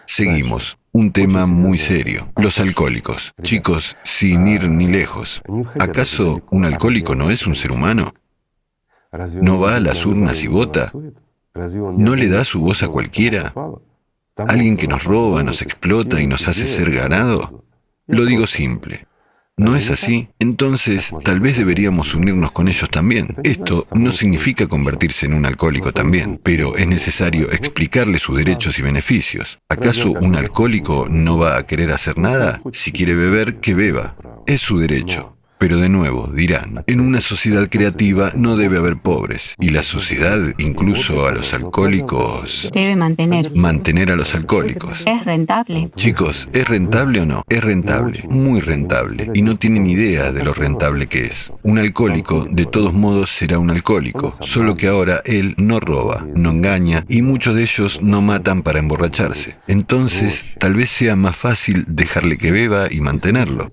Seguimos. Un tema muy serio. Los alcohólicos. Chicos, sin ir ni lejos. ¿Acaso un alcohólico no es un ser humano? ¿No va a las urnas y vota? ¿No le da su voz a cualquiera? ¿Alguien que nos roba, nos explota y nos hace ser ganado? Lo digo simple. ¿No es así? Entonces, tal vez deberíamos unirnos con ellos también. Esto no significa convertirse en un alcohólico también, pero es necesario explicarle sus derechos y beneficios. ¿Acaso un alcohólico no va a querer hacer nada? Si quiere beber, que beba. Es su derecho. Pero de nuevo, dirán, en una sociedad creativa no debe haber pobres, y la sociedad, incluso a los alcohólicos, Debe mantener a los alcohólicos. Es rentable. Chicos, ¿es rentable o no? Es rentable, muy rentable, y no tienen idea de lo rentable que es. Un alcohólico, de todos modos, será un alcohólico, solo que ahora él no roba, no engaña, y muchos de ellos no matan para emborracharse. Entonces, tal vez sea más fácil dejarle que beba y mantenerlo.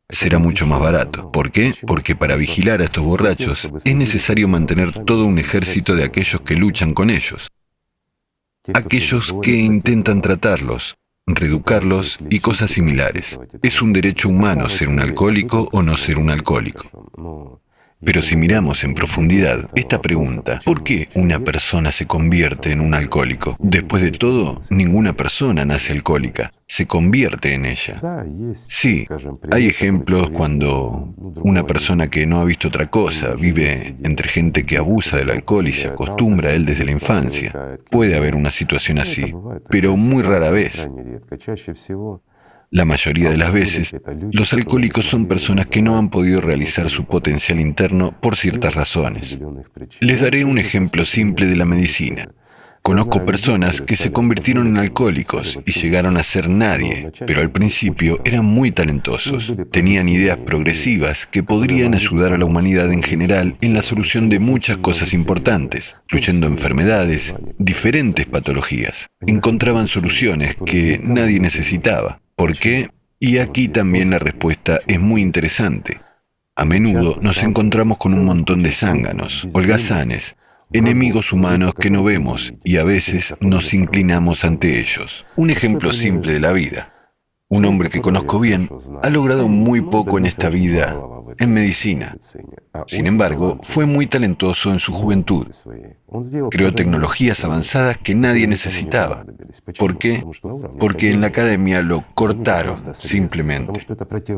Será mucho más barato. ¿Por qué? Porque para vigilar a estos borrachos es necesario mantener todo un ejército de aquellos que luchan con ellos. Aquellos que intentan tratarlos, reeducarlos y cosas similares. Es un derecho humano ser un alcohólico o no ser un alcohólico. Pero si miramos en profundidad esta pregunta, ¿por qué una persona se convierte en un alcohólico? Después de todo, ninguna persona nace alcohólica, se convierte en ella. Sí, hay ejemplos cuando una persona que no ha visto otra cosa vive entre gente que abusa del alcohol y se acostumbra a él desde la infancia. Puede haber una situación así, pero muy rara vez. La mayoría de las veces, los alcohólicos son personas que no han podido realizar su potencial interno por ciertas razones. Les daré un ejemplo simple de la medicina. Conozco personas que se convirtieron en alcohólicos y llegaron a ser nadie, pero al principio eran muy talentosos. Tenían ideas progresivas que podrían ayudar a la humanidad en general en la solución de muchas cosas importantes, incluyendo enfermedades, diferentes patologías. Encontraban soluciones que nadie necesitaba. ¿Por qué? Y aquí también la respuesta es muy interesante. A menudo nos encontramos con un montón de zánganos, holgazanes, enemigos humanos que no vemos y a veces nos inclinamos ante ellos. Un ejemplo simple de la vida. Un hombre que conozco bien ha logrado muy poco en esta vida, en medicina. Sin embargo, fue muy talentoso en su juventud. Creó tecnologías avanzadas que nadie necesitaba. ¿Por qué? Porque en la academia lo cortaron, simplemente.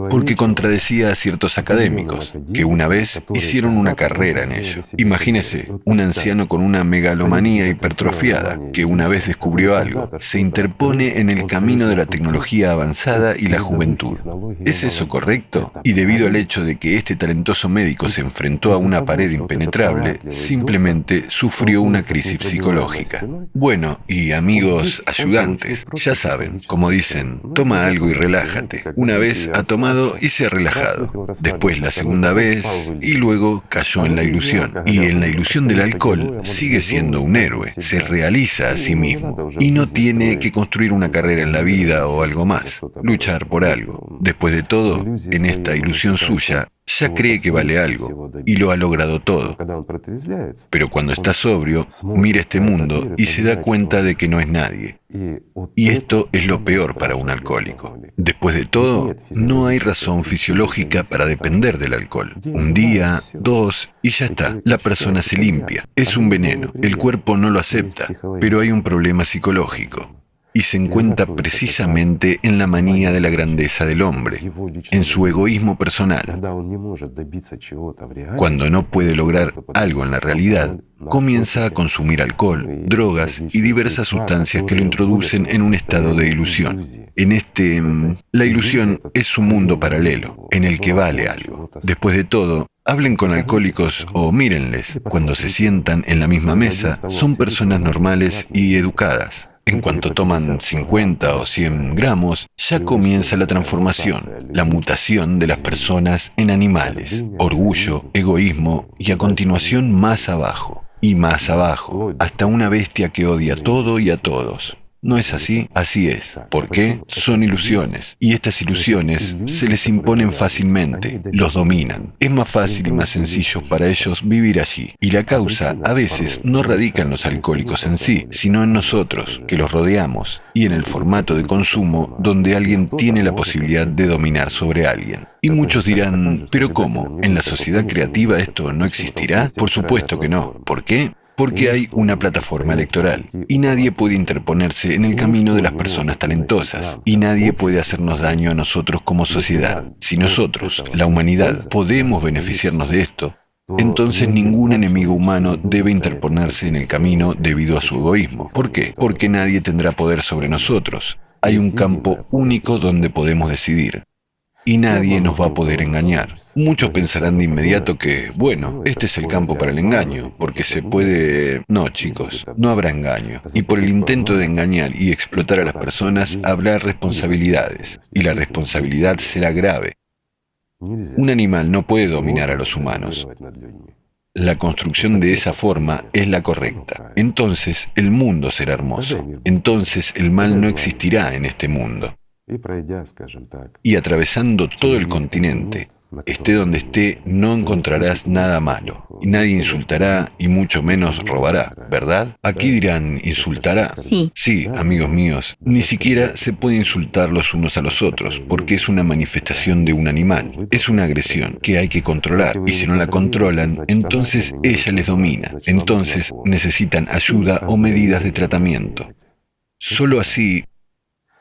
Porque contradecía a ciertos académicos, que una vez hicieron una carrera en ello. Imagínese, un anciano con una megalomanía hipertrofiada, que una vez descubrió algo, se interpone en el camino de la tecnología avanzada y la juventud. ¿Es eso correcto? Y debido al hecho de que que este talentoso médico se enfrentó a una pared impenetrable, simplemente sufrió una crisis psicológica. Bueno, y amigos ayudantes, ya saben, como dicen, toma algo y relájate. Una vez ha tomado y se ha relajado. Después la segunda vez y luego cayó en la ilusión. Y en la ilusión del alcohol sigue siendo un héroe, se realiza a sí mismo y no tiene que construir una carrera en la vida o algo más, luchar por algo. Después de todo, en esta ilusión suya, ya cree que vale algo y lo ha logrado todo. Pero cuando está sobrio, mira este mundo y se da cuenta de que no es nadie. Y esto es lo peor para un alcohólico. Después de todo, no hay razón fisiológica para depender del alcohol. Un día, dos, y ya está. La persona se limpia. Es un veneno. El cuerpo no lo acepta. Pero hay un problema psicológico. Y se encuentra precisamente en la manía de la grandeza del hombre, en su egoísmo personal. Cuando no puede lograr algo en la realidad, comienza a consumir alcohol, drogas y diversas sustancias que lo introducen en un estado de ilusión. La ilusión es un mundo paralelo, en el que vale algo. Después de todo, hablen con alcohólicos o mírenles. Cuando se sientan en la misma mesa, son personas normales y educadas. En cuanto toman 50 o 100 gramos, ya comienza la transformación, la mutación de las personas en animales, orgullo, egoísmo y a continuación más abajo, y más abajo, hasta una bestia que odia todo y a todos. ¿No es así? Así es. ¿Por qué? Son ilusiones. Y estas ilusiones se les imponen fácilmente, los dominan. Es más fácil y más sencillo para ellos vivir allí. Y la causa a veces no radica en los alcohólicos en sí, sino en nosotros, que los rodeamos, y en el formato de consumo donde alguien tiene la posibilidad de dominar sobre alguien. Y muchos dirán, ¿pero cómo? ¿En la sociedad creativa esto no existirá? Por supuesto que no. ¿Por qué? Porque hay una plataforma electoral y nadie puede interponerse en el camino de las personas talentosas y nadie puede hacernos daño a nosotros como sociedad. Si nosotros, la humanidad, podemos beneficiarnos de esto, entonces ningún enemigo humano debe interponerse en el camino debido a su egoísmo. ¿Por qué? Porque nadie tendrá poder sobre nosotros. Hay un campo único donde podemos decidir. Y nadie nos va a poder engañar. Muchos pensarán de inmediato que, bueno, este es el campo para el engaño, porque se puede... No, chicos, no habrá engaño. Y por el intento de engañar y explotar a las personas habrá responsabilidades, y la responsabilidad será grave. Un animal no puede dominar a los humanos. La construcción de esa forma es la correcta. Entonces el mundo será hermoso. Entonces el mal no existirá en este mundo. Y atravesando todo el continente, esté donde esté, no encontrarás nada malo. Y nadie insultará y mucho menos robará, ¿verdad? Aquí dirán, ¿insultará? Sí. Sí, amigos míos, ni siquiera se puede insultar los unos a los otros, porque es una manifestación de un animal. Es una agresión que hay que controlar, y si no la controlan, entonces ella les domina. Entonces necesitan ayuda o medidas de tratamiento. Solo así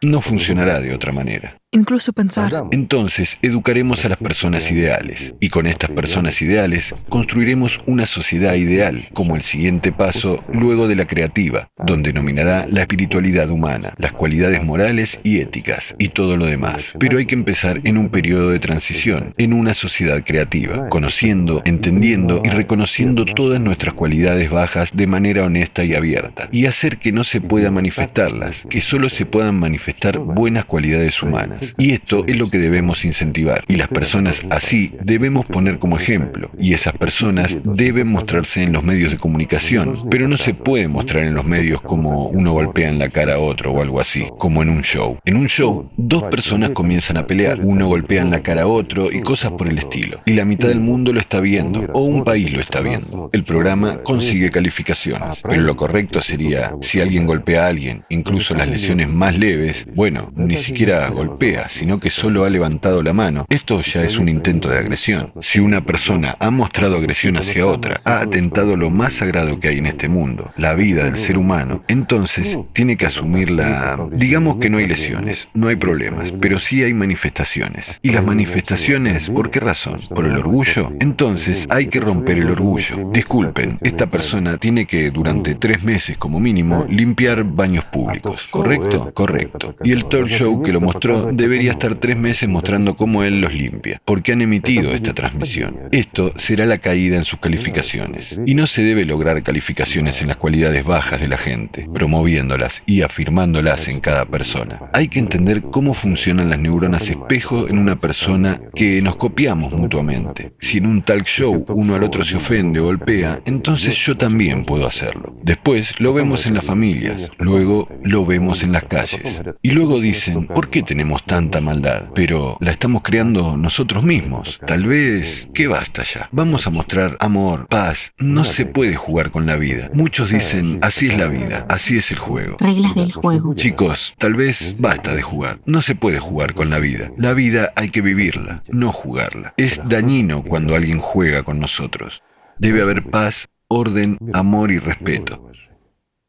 no funcionará de otra manera. Incluso pensar. Entonces, educaremos a las personas ideales, y con estas personas ideales construiremos una sociedad ideal, como el siguiente paso luego de la creativa, donde dominará la espiritualidad humana, las cualidades morales y éticas, y todo lo demás. Pero hay que empezar en un periodo de transición, en una sociedad creativa, conociendo, entendiendo y reconociendo todas nuestras cualidades bajas de manera honesta y abierta, y hacer que no se puedan manifestarlas, que solo se puedan manifestar buenas cualidades humanas. Y esto es lo que debemos incentivar. Y las personas así debemos poner como ejemplo. Y esas personas deben mostrarse en los medios de comunicación. Pero no se puede mostrar en los medios como uno golpea en la cara a otro o algo así, como en un show. En un show, dos personas comienzan a pelear. Uno golpea en la cara a otro y cosas por el estilo. Y la mitad del mundo lo está viendo, o un país lo está viendo. El programa consigue calificaciones. Pero lo correcto sería, si alguien golpea a alguien, incluso las lesiones más leves, bueno, ni siquiera golpea, sino que solo ha levantado la mano. Esto ya es un intento de agresión. Si una persona ha mostrado agresión hacia otra, ha atentado lo más sagrado que hay en este mundo, la vida del ser humano, entonces tiene que asumirla. Digamos que no hay lesiones, no hay problemas, pero sí hay manifestaciones. ¿Y las manifestaciones por qué razón? ¿Por el orgullo? Entonces hay que romper el orgullo. Disculpen, esta persona tiene que durante 3 meses como mínimo limpiar baños públicos, ¿correcto? Correcto. Y el talk show que lo mostró debería estar 3 meses mostrando cómo él los limpia, porque han emitido esta transmisión. Esto será la caída en sus calificaciones. Y no se debe lograr calificaciones en las cualidades bajas de la gente, promoviéndolas y afirmándolas en cada persona. Hay que entender cómo funcionan las neuronas espejo en una persona que nos copiamos mutuamente. Si en un talk show uno al otro se ofende o golpea, entonces yo también puedo hacerlo. Después lo vemos en las familias, luego lo vemos en las calles. Y luego dicen, ¿por qué tenemos tanta maldad? Pero la estamos creando nosotros mismos. Tal vez, que basta ya. Vamos a mostrar amor, paz. No se puede jugar con la vida. Muchos dicen, así es la vida, así es el juego. Reglas del juego. Chicos, tal vez basta de jugar. No se puede jugar con la vida. La vida hay que vivirla, no jugarla. Es dañino cuando alguien juega con nosotros. Debe haber paz, orden, amor y respeto.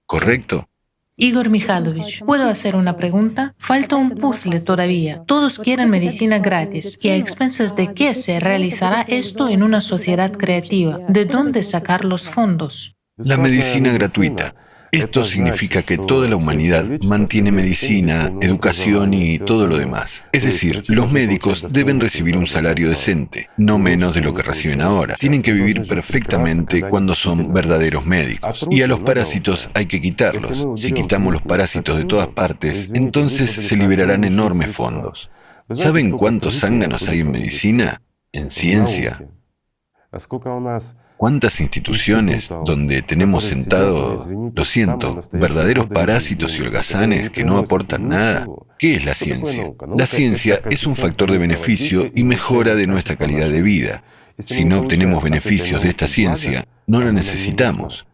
¿Correcto? Igor Mikhailovich, ¿puedo hacer una pregunta? Falta un puzzle todavía. Todos quieren medicina gratis. ¿Y a expensas de qué se realizará esto en una sociedad creativa? ¿De dónde sacar los fondos? La medicina gratuita. Esto significa que toda la humanidad mantiene medicina, educación y todo lo demás. Es decir, los médicos deben recibir un salario decente, no menos de lo que reciben ahora. Tienen que vivir perfectamente cuando son verdaderos médicos. Y a los parásitos hay que quitarlos. Si quitamos los parásitos de todas partes, entonces se liberarán enormes fondos. ¿Saben cuántos zánganos hay en medicina? ¿En ciencia? ¿Cuántas instituciones donde tenemos sentados, lo siento, verdaderos parásitos y holgazanes que no aportan nada? ¿Qué es la ciencia? La ciencia es un factor de beneficio y mejora de nuestra calidad de vida. Si no obtenemos beneficios de esta ciencia, no la necesitamos.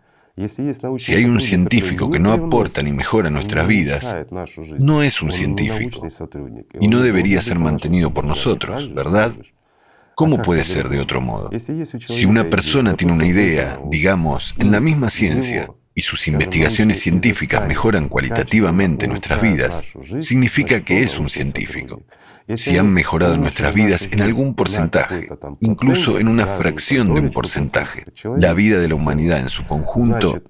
Si hay un científico que no aporta ni mejora nuestras vidas, no es un científico y no debería ser mantenido por nosotros, ¿verdad? ¿Cómo puede ser de otro modo? Si una persona tiene una idea, digamos, en la misma ciencia, y sus investigaciones científicas mejoran cualitativamente nuestras vidas, significa que es un científico. Si han mejorado nuestras vidas en algún porcentaje, incluso en una fracción de un porcentaje, la vida de la humanidad en su conjunto,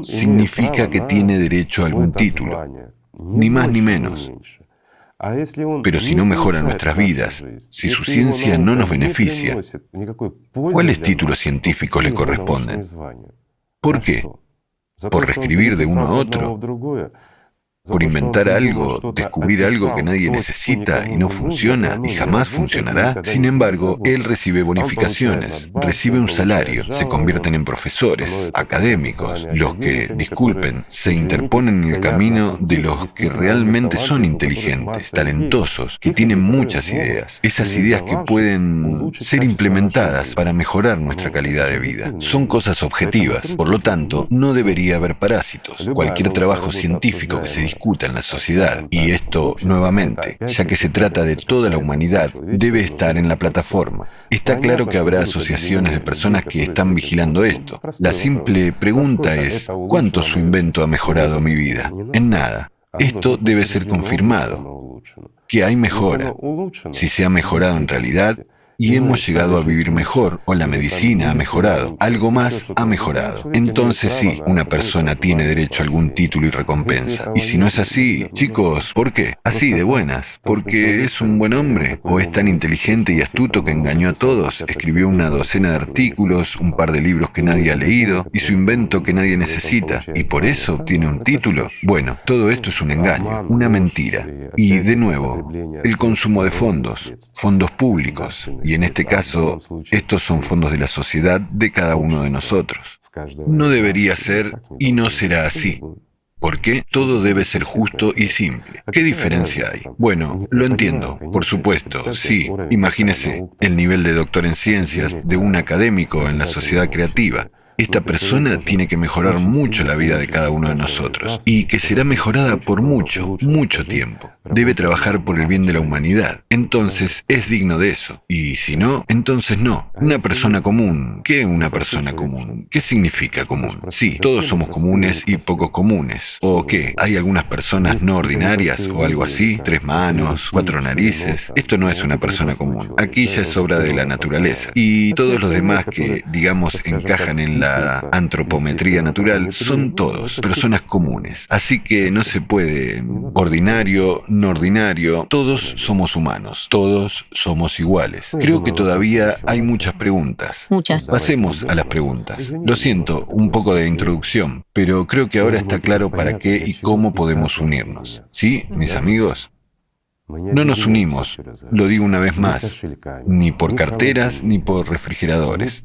significa que tiene derecho a algún título, ni más ni menos. Pero si no mejora nuestras vidas, si su ciencia no nos beneficia, ¿cuáles títulos científicos le corresponden? ¿Por qué? ¿Por reescribir de uno a otro? ¿Por inventar algo, descubrir algo que nadie necesita y no funciona y jamás funcionará? Sin embargo, él recibe bonificaciones, recibe un salario, se convierten en profesores, académicos, los que, disculpen, se interponen en el camino de los que realmente son inteligentes, talentosos, que tienen muchas ideas, esas ideas que pueden ser implementadas para mejorar nuestra calidad de vida. Son cosas objetivas, por lo tanto, no debería haber parásitos. Cualquier trabajo científico que se discuta en la sociedad, y esto, nuevamente, ya que se trata de toda la humanidad, debe estar en la plataforma. Está claro que habrá asociaciones de personas que están vigilando esto. La simple pregunta es, ¿cuánto su invento ha mejorado mi vida? En nada. Esto debe ser confirmado. Que hay mejora. Si se ha mejorado en realidad, y hemos llegado a vivir mejor, o la medicina ha mejorado, algo más ha mejorado. Entonces sí, una persona tiene derecho a algún título y recompensa. Y si no es así, chicos, ¿por qué? Así de buenas, porque es un buen hombre, o es tan inteligente y astuto que engañó a todos, escribió una docena de artículos, un par de libros que nadie ha leído, y su invento que nadie necesita, y por eso obtiene un título. Bueno, todo esto es un engaño, una mentira. Y de nuevo, el consumo de fondos públicos. Y en este caso, estos son fondos de la sociedad de cada uno de nosotros. No debería ser y no será así. ¿Por qué? Todo debe ser justo y simple. ¿Qué diferencia hay? Bueno, lo entiendo, por supuesto, sí. Imagínese el nivel de doctor en ciencias de un académico en la sociedad creativa. Esta persona tiene que mejorar mucho la vida de cada uno de nosotros, y que será mejorada por mucho, mucho tiempo. Debe trabajar por el bien de la humanidad. Entonces es digno de eso. Y si no, entonces no. Una persona común. ¿Qué una persona común? ¿Qué significa común? Sí, todos somos comunes y poco comunes. ¿O qué? ¿Hay algunas personas no ordinarias o algo así? 3 manos, 4 narices. Esto no es una persona común. Aquí ya es obra de la naturaleza. Y todos los demás que, digamos, encajan en la antropometría natural, son todos personas comunes. Así que no se puede ordinario, no ordinario, todos somos humanos, todos somos iguales. Creo que todavía hay muchas preguntas. Muchas. Pasemos a las preguntas. Lo siento, un poco de introducción, pero creo que ahora está claro para qué y cómo podemos unirnos. ¿Sí, mis amigos? No nos unimos, lo digo una vez más, ni por carteras ni por refrigeradores.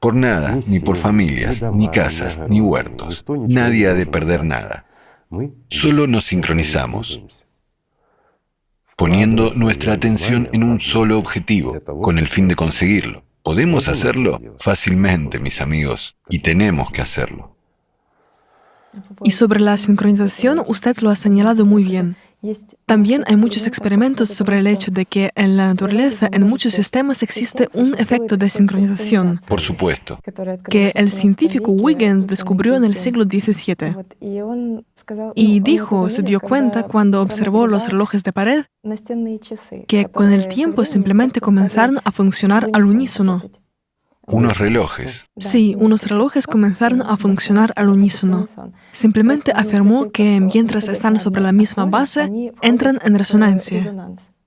Por nada, ni por familias, ni casas, ni huertos. Nadie ha de perder nada. Solo nos sincronizamos, poniendo nuestra atención en un solo objetivo, con el fin de conseguirlo. ¿Podemos hacerlo? Fácilmente, mis amigos, y tenemos que hacerlo. Y sobre la sincronización, usted lo ha señalado muy bien. También hay muchos experimentos sobre el hecho de que en la naturaleza, en muchos sistemas, existe un efecto de sincronización. Por supuesto. Que el científico Huygens descubrió en el siglo XVII. Y se dio cuenta cuando observó los relojes de pared, que con el tiempo simplemente comenzaron a funcionar al unísono. Unos relojes. Sí, unos relojes comenzaron a funcionar al unísono. Simplemente afirmó que mientras están sobre la misma base, entran en resonancia.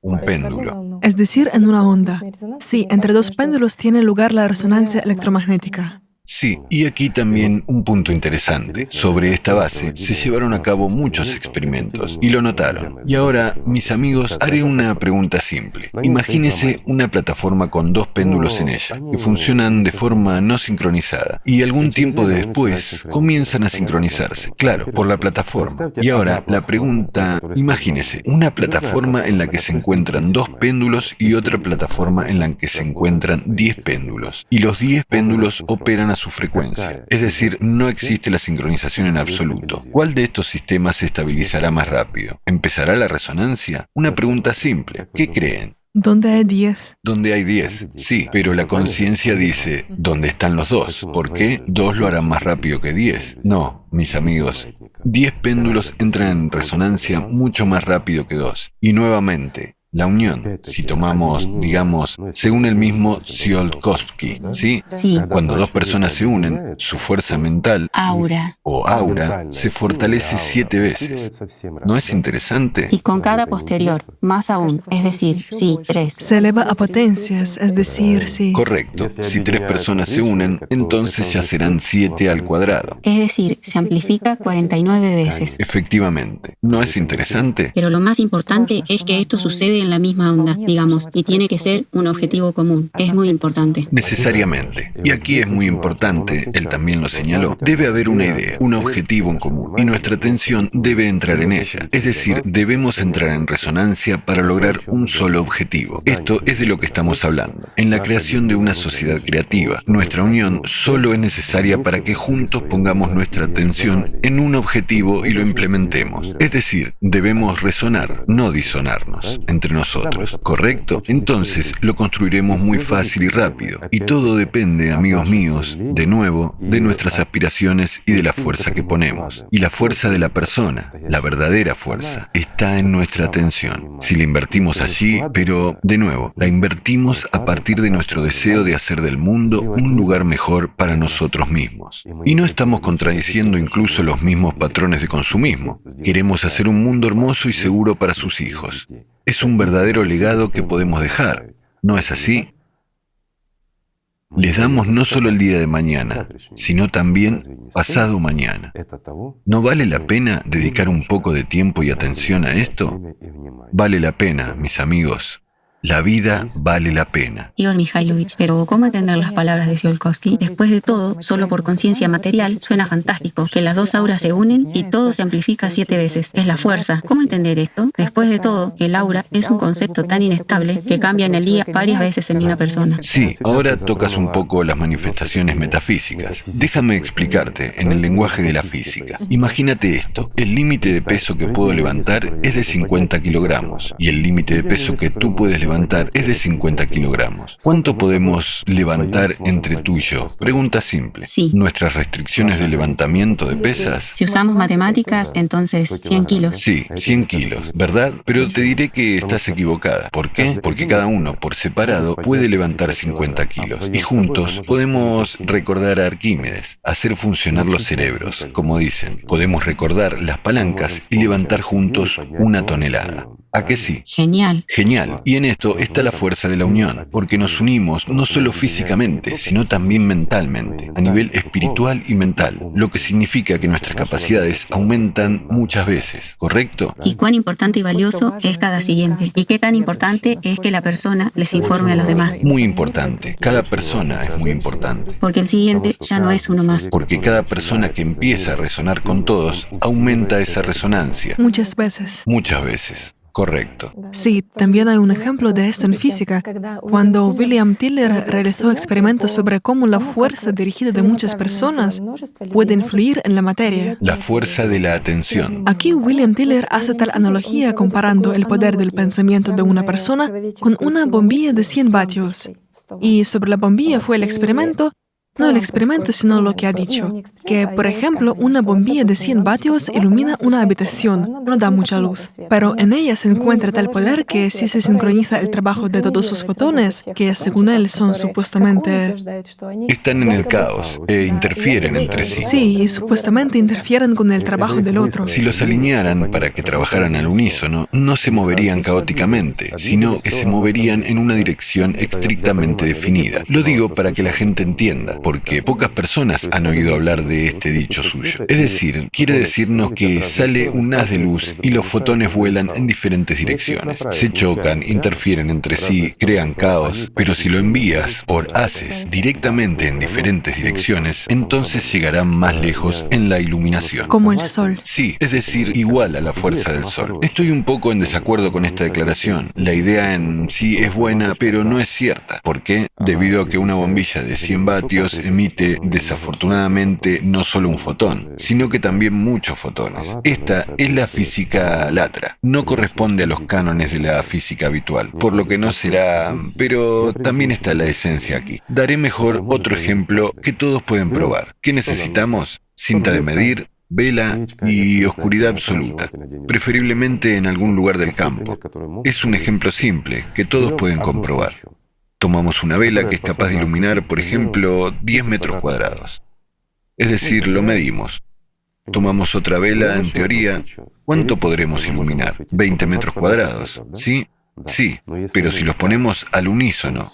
Un péndulo. Es decir, en una onda. Sí, entre dos péndulos tiene lugar la resonancia electromagnética. Sí, y aquí también un punto interesante. Sobre esta base se llevaron a cabo muchos experimentos y lo notaron. Y ahora, mis amigos, haré una pregunta simple. Imagínese una plataforma con dos péndulos en ella, que funcionan de forma no sincronizada, y algún tiempo después comienzan a sincronizarse, claro, por la plataforma. Y ahora, la pregunta, imagínese una plataforma en la que se encuentran dos péndulos y otra plataforma en la que se encuentran 10 péndulos, y los 10 péndulos operan a su frecuencia, es decir, no existe la sincronización en absoluto. ¿Cuál de estos sistemas se estabilizará más rápido? ¿Empezará la resonancia? Una pregunta simple. ¿Qué creen? ¿Dónde hay 10? Donde hay 10, sí, pero la conciencia dice, ¿dónde están los dos? ¿Por qué 2 lo harán más rápido que 10? No, mis amigos, 10 péndulos entran en resonancia mucho más rápido que 2. Y nuevamente, la unión, si tomamos, digamos, según el mismo Tsiolkovsky, ¿sí? Sí. Cuando dos personas se unen, su fuerza mental, Aura. o aura, se fortalece 7 veces. ¿No es interesante? Y con cada posterior, más aún, es decir, sí, 3. Se eleva a potencias, es decir, sí. Correcto. Si 3 personas se unen, entonces ya serán 7 al cuadrado. Es decir, se amplifica 49 veces. Efectivamente. ¿No es interesante? Pero lo más importante es que esto sucede en la misma onda, digamos, y tiene que ser un objetivo común. Es muy importante. Necesariamente. Y aquí es muy importante, él también lo señaló, debe haber una idea, un objetivo en común, y nuestra atención debe entrar en ella. Es decir, debemos entrar en resonancia para lograr un solo objetivo. Esto es de lo que estamos hablando. En la creación de una sociedad creativa, nuestra unión solo es necesaria para que juntos pongamos nuestra atención en un objetivo y lo implementemos. Es decir, debemos resonar, no disonarnos entre nosotros, ¿correcto? Entonces lo construiremos muy fácil y rápido. Y todo depende, amigos míos, de nuevo, de nuestras aspiraciones y de la fuerza que ponemos. Y la fuerza de la persona, la verdadera fuerza, está en nuestra atención. Si la invertimos allí, pero, de nuevo, la invertimos a partir de nuestro deseo de hacer del mundo un lugar mejor para nosotros mismos. Y no estamos contradiciendo incluso los mismos patrones de consumismo. Queremos hacer un mundo hermoso y seguro para sus hijos. Es un verdadero legado que podemos dejar, ¿no es así? Les damos no solo el día de mañana, sino también pasado mañana. ¿No vale la pena dedicar un poco de tiempo y atención a esto? Vale la pena, mis amigos. La vida vale la pena. Igor Mikhailovich, pero ¿cómo entender las palabras de Tsiolkovsky? Después de todo, solo por conciencia material, suena fantástico, que las dos auras se unen y todo se amplifica 7 veces. Es la fuerza. ¿Cómo entender esto? Después de todo, el aura es un concepto tan inestable que cambia en el día varias veces en una persona. Sí, ahora tocas un poco las manifestaciones metafísicas. Déjame explicarte en el lenguaje de la física. Imagínate esto. El límite de peso que puedo levantar es de 50 kilogramos y el límite de peso que tú puedes levantar levantar es de 50 kilogramos. ¿Cuánto podemos levantar entre tú y yo? Pregunta simple. Sí. ¿Nuestras restricciones de levantamiento de pesas? Si usamos matemáticas, entonces 100 kilos. Sí, 100 kilos, ¿verdad? Pero te diré que estás equivocada. ¿Por qué? Porque cada uno por separado puede levantar 50 kilos. Y juntos podemos recordar a Arquímedes, hacer funcionar los cerebros. Como dicen, podemos recordar las palancas y levantar juntos 1 tonelada. ¿A que sí? Genial. Genial. Y en esto está la fuerza de la unión, porque nos unimos no solo físicamente, sino también mentalmente, a nivel espiritual y mental, lo que significa que nuestras capacidades aumentan muchas veces, ¿correcto? ¿Y cuán importante y valioso es cada siguiente? ¿Y qué tan importante es que la persona les informe a los demás? Muy importante. Cada persona es muy importante. Porque el siguiente ya no es uno más. Porque cada persona que empieza a resonar con todos, aumenta esa resonancia. Muchas veces. Muchas veces. Correcto. Sí, también hay un ejemplo de esto en física. Cuando William Tiller realizó experimentos sobre cómo la fuerza dirigida de muchas personas puede influir en la materia. La fuerza de la atención. Aquí William Tiller hace tal analogía comparando el poder del pensamiento de una persona con una bombilla de 100 vatios. Y sobre la bombilla fue el experimento. No el experimento, sino lo que ha dicho. Que, por ejemplo, una bombilla de 100 vatios ilumina una habitación, no da mucha luz. Pero en ella se encuentra tal poder que si se sincroniza el trabajo de todos sus fotones, que según él son supuestamente... Están en el caos e interfieren entre sí. Sí, y supuestamente interfieren con el trabajo del otro. Si los alinearan para que trabajaran al unísono, no se moverían caóticamente, sino que se moverían en una dirección estrictamente definida. Lo digo para que la gente entienda, porque pocas personas han oído hablar de este dicho suyo. Es decir, quiere decirnos que sale un haz de luz y los fotones vuelan en diferentes direcciones. Se chocan, interfieren entre sí, crean caos, pero si lo envías por haces directamente en diferentes direcciones, entonces llegarán más lejos en la iluminación. Como el sol. Sí, es decir, igual a la fuerza del sol. Estoy un poco en desacuerdo con esta declaración. La idea en sí es buena, pero no es cierta. ¿Por qué? Debido a que una bombilla de 100 vatios emite, desafortunadamente, no solo un fotón, sino que también muchos fotones. Esta es la física latra. No corresponde a los cánones de la física habitual, por lo que no será... Pero también está la esencia aquí. Daré mejor otro ejemplo que todos pueden probar. ¿Qué necesitamos? Cinta de medir, vela y oscuridad absoluta, preferiblemente en algún lugar del campo. Es un ejemplo simple que todos pueden comprobar. Tomamos una vela que es capaz de iluminar, por ejemplo, 10 metros cuadrados. Es decir, lo medimos. Tomamos otra vela, en teoría, ¿cuánto podremos iluminar? 20 metros cuadrados, ¿sí? Sí, pero si los ponemos al unísono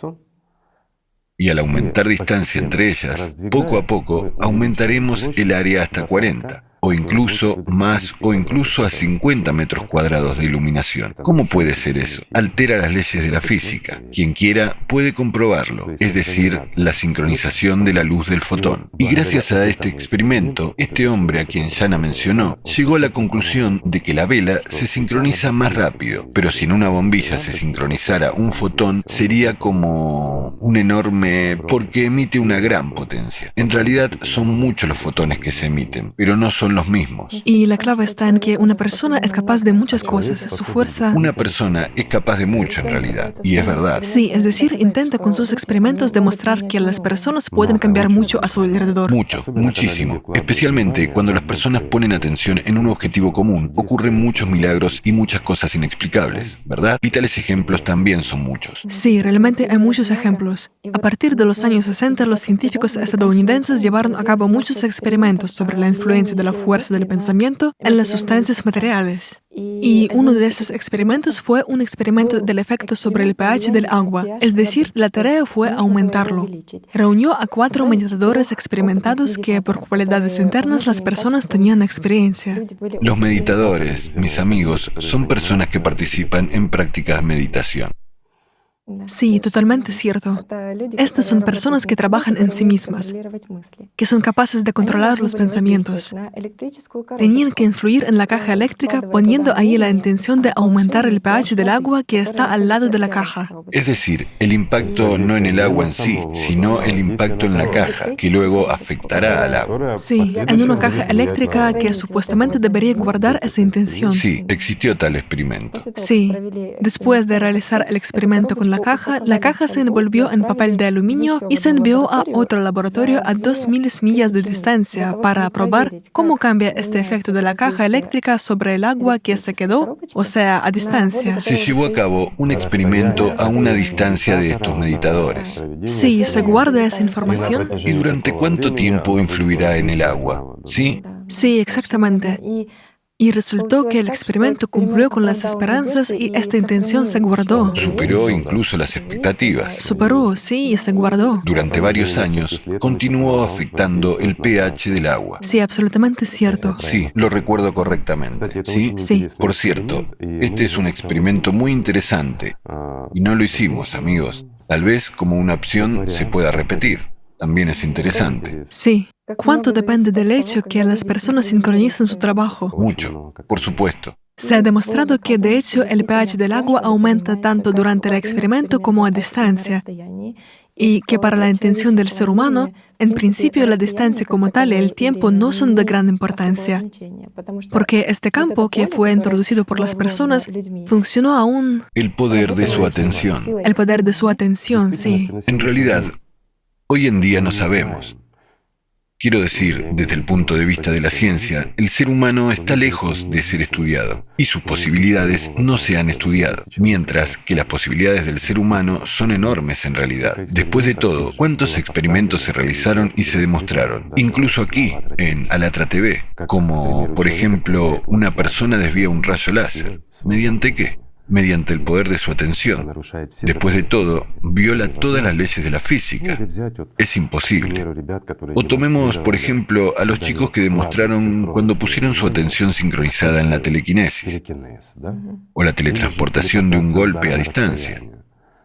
y al aumentar distancia entre ellas, poco a poco aumentaremos el área hasta 40. O incluso más, o incluso a 50 metros cuadrados de iluminación. ¿Cómo puede ser eso? Altera las leyes de la física. Quien quiera puede comprobarlo, es decir, la sincronización de la luz del fotón. Y gracias a este experimento, este hombre a quien Jana mencionó, llegó a la conclusión de que la vela se sincroniza más rápido, pero si en una bombilla se sincronizara un fotón, sería como un enorme... porque emite una gran potencia. En realidad son muchos los fotones que se emiten, pero no son los mismos. Y la clave está en que una persona es capaz de muchas cosas, su fuerza... Una persona es capaz de mucho en realidad, y es verdad. Sí, es decir, intenta con sus experimentos demostrar que las personas pueden cambiar mucho a su alrededor. Mucho, muchísimo. Especialmente cuando las personas ponen atención en un objetivo común, ocurren muchos milagros y muchas cosas inexplicables, ¿verdad? Y tales ejemplos también son muchos. Sí, realmente hay muchos ejemplos. A partir de los años 60, los científicos estadounidenses llevaron a cabo muchos experimentos sobre la influencia de la fuerza del pensamiento en las sustancias materiales. Y uno de esos experimentos fue un experimento del efecto sobre el pH del agua, es decir, la tarea fue aumentarlo. Reunió a 4 meditadores experimentados que por cualidades internas las personas tenían experiencia. Los meditadores, mis amigos, son personas que participan en prácticas de meditación. Sí, totalmente cierto. Estas son personas que trabajan en sí mismas, que son capaces de controlar los pensamientos. Tenían que influir en la caja eléctrica poniendo ahí la intención de aumentar el pH del agua que está al lado de la caja. Es decir, el impacto no en el agua en sí, sino el impacto en la caja, que luego afectará al agua. Sí, en una caja eléctrica que supuestamente debería guardar esa intención. Sí, existió tal experimento. Sí. Después de realizar el experimento con la caja se envolvió en papel de aluminio y se envió a otro laboratorio a 2000 millas de distancia para probar cómo cambia este efecto de la caja eléctrica sobre el agua que se quedó, o sea, a distancia. Se llevó a cabo un experimento a una distancia de estos meditadores. Sí, se guarda esa información. ¿Y durante cuánto tiempo influirá en el agua? ¿Sí? Sí, exactamente. Y resultó que el experimento cumplió con las esperanzas y esta intención se guardó. Superó incluso las expectativas. Superó, sí, y se guardó. Durante varios años continuó afectando el pH del agua. Sí, absolutamente cierto. Sí, lo recuerdo correctamente. ¿Sí? Sí. Por cierto, este es un experimento muy interesante y no lo hicimos, amigos. Tal vez como una opción se pueda repetir. También es interesante. Sí. ¿Cuánto depende del hecho que las personas sincronicen su trabajo? Mucho, por supuesto. Se ha demostrado que, de hecho, el pH del agua aumenta tanto durante el experimento como a distancia, y que para la intención del ser humano, en principio la distancia como tal y el tiempo no son de gran importancia, porque este campo que fue introducido por las personas funcionó aún... El poder de su atención. El poder de su atención, sí. En realidad, hoy en día no sabemos. Quiero decir, desde el punto de vista de la ciencia, el ser humano está lejos de ser estudiado y sus posibilidades no se han estudiado, mientras que las posibilidades del ser humano son enormes en realidad. Después de todo, ¿cuántos experimentos se realizaron y se demostraron? Incluso aquí, en Alatra TV, como, por ejemplo, una persona desvía un rayo láser. ¿Mediante qué? Mediante el poder de su atención. Después de todo, viola todas las leyes de la física. Es imposible. O tomemos, por ejemplo, a los chicos que demostraron cuando pusieron su atención sincronizada en la telequinesis, o la teletransportación de un golpe a distancia.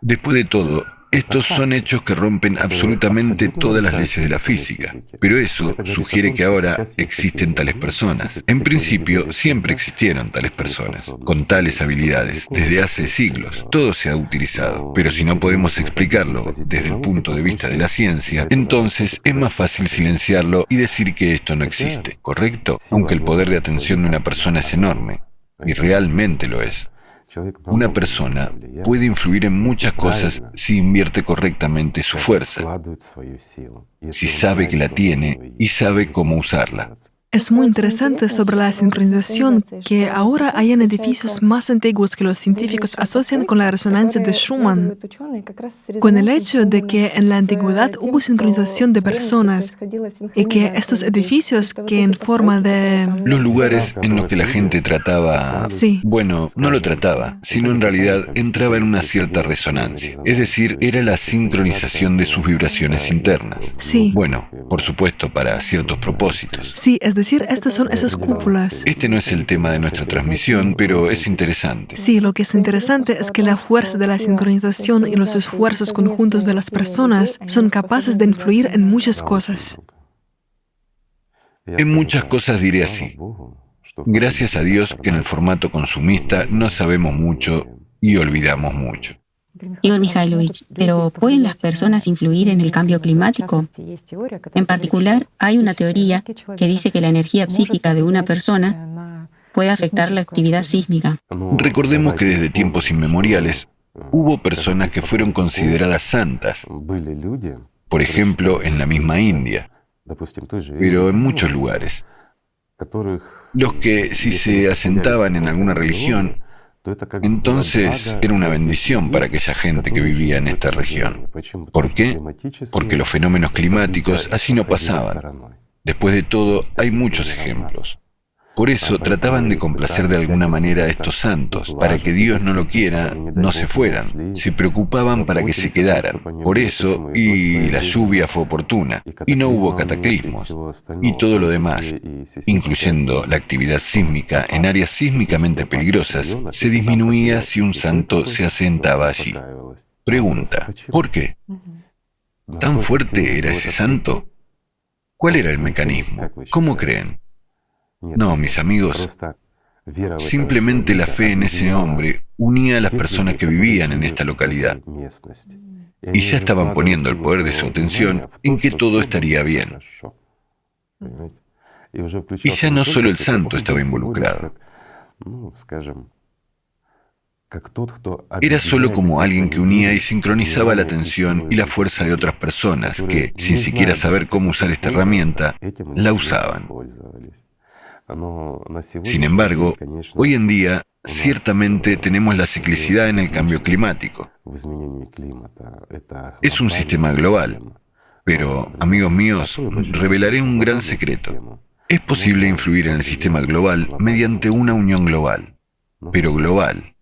Después de todo, estos son hechos que rompen absolutamente todas las leyes de la física, pero eso sugiere que ahora existen tales personas. En principio, siempre existieron tales personas, con tales habilidades, desde hace siglos. Todo se ha utilizado, pero si no podemos explicarlo desde el punto de vista de la ciencia, entonces es más fácil silenciarlo y decir que esto no existe, ¿correcto? Aunque el poder de atención de una persona es enorme, y realmente lo es. Una persona puede influir en muchas cosas si invierte correctamente su fuerza, si sabe que la tiene y sabe cómo usarla. Es muy interesante sobre la sincronización que ahora hay en edificios más antiguos que los científicos asocian con la resonancia de Schumann, con el hecho de que en la antigüedad hubo sincronización de personas y que estos edificios que en forma de... Los lugares en los que la gente trataba... Sí. Bueno, no lo trataba, sino en realidad entraba en una cierta resonancia. Es decir, era la sincronización de sus vibraciones internas. Sí. Bueno, por supuesto, para ciertos propósitos. Sí, es decir, estas son esas cúpulas. Este no es el tema de nuestra transmisión, pero es interesante. Sí, lo que es interesante es que la fuerza de la sincronización y los esfuerzos conjuntos de las personas son capaces de influir en muchas cosas. En muchas cosas diré así. Gracias a Dios que en el formato consumista no sabemos mucho y olvidamos mucho. Igor Mikhailovich, pero ¿pueden las personas influir en el cambio climático? En particular, hay una teoría que dice que la energía psíquica de una persona puede afectar la actividad sísmica. Recordemos que desde tiempos inmemoriales hubo personas que fueron consideradas santas, por ejemplo, en la misma India, pero en muchos lugares. Los que, si se asentaban en alguna religión, entonces era una bendición para aquella gente que vivía en esta región. ¿Por qué? Porque los fenómenos climáticos así no pasaban. Después de todo, hay muchos ejemplos. Por eso trataban de complacer de alguna manera a estos santos, para que Dios no lo quiera, no se fueran. Se preocupaban para que se quedaran. Por eso, y la lluvia fue oportuna, y no hubo cataclismos, y todo lo demás, incluyendo la actividad sísmica en áreas sísmicamente peligrosas, se disminuía si un santo se asentaba allí. Pregunta, ¿por qué? ¿Tan fuerte era ese santo? ¿Cuál era el mecanismo? ¿Cómo creen? No, mis amigos, simplemente la fe en ese hombre unía a las personas que vivían en esta localidad. Y ya estaban poniendo el poder de su atención en que todo estaría bien. Y ya no solo el santo estaba involucrado. Era solo como alguien que unía y sincronizaba la atención y la fuerza de otras personas que, sin siquiera saber cómo usar esta herramienta, la usaban. Sin embargo, hoy en día, ciertamente tenemos la ciclicidad en el cambio climático. Es un sistema global. Pero, amigos míos, revelaré un gran secreto. Es posible influir en el sistema global mediante una unión global, pero global.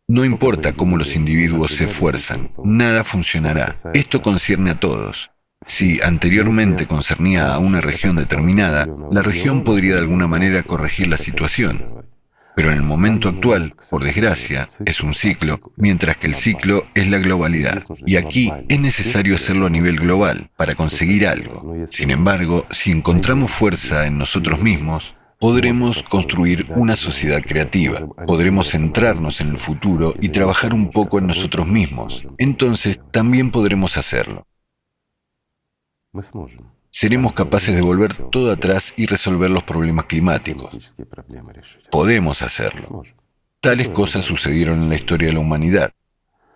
No importa cómo los individuos se esfuerzan, nada funcionará. Esto concierne a todos. Si anteriormente concernía a una región determinada, la región podría de alguna manera corregir la situación. Pero en el momento actual, por desgracia, es un ciclo, mientras que el ciclo es la globalidad. Y aquí es necesario hacerlo a nivel global para conseguir algo. Sin embargo, si encontramos fuerza en nosotros mismos, podremos construir una sociedad creativa, podremos centrarnos en el futuro y trabajar un poco en nosotros mismos. Entonces, también podremos hacerlo. Seremos capaces de volver todo atrás y resolver los problemas climáticos. Podemos hacerlo. Tales cosas sucedieron en la historia de la humanidad.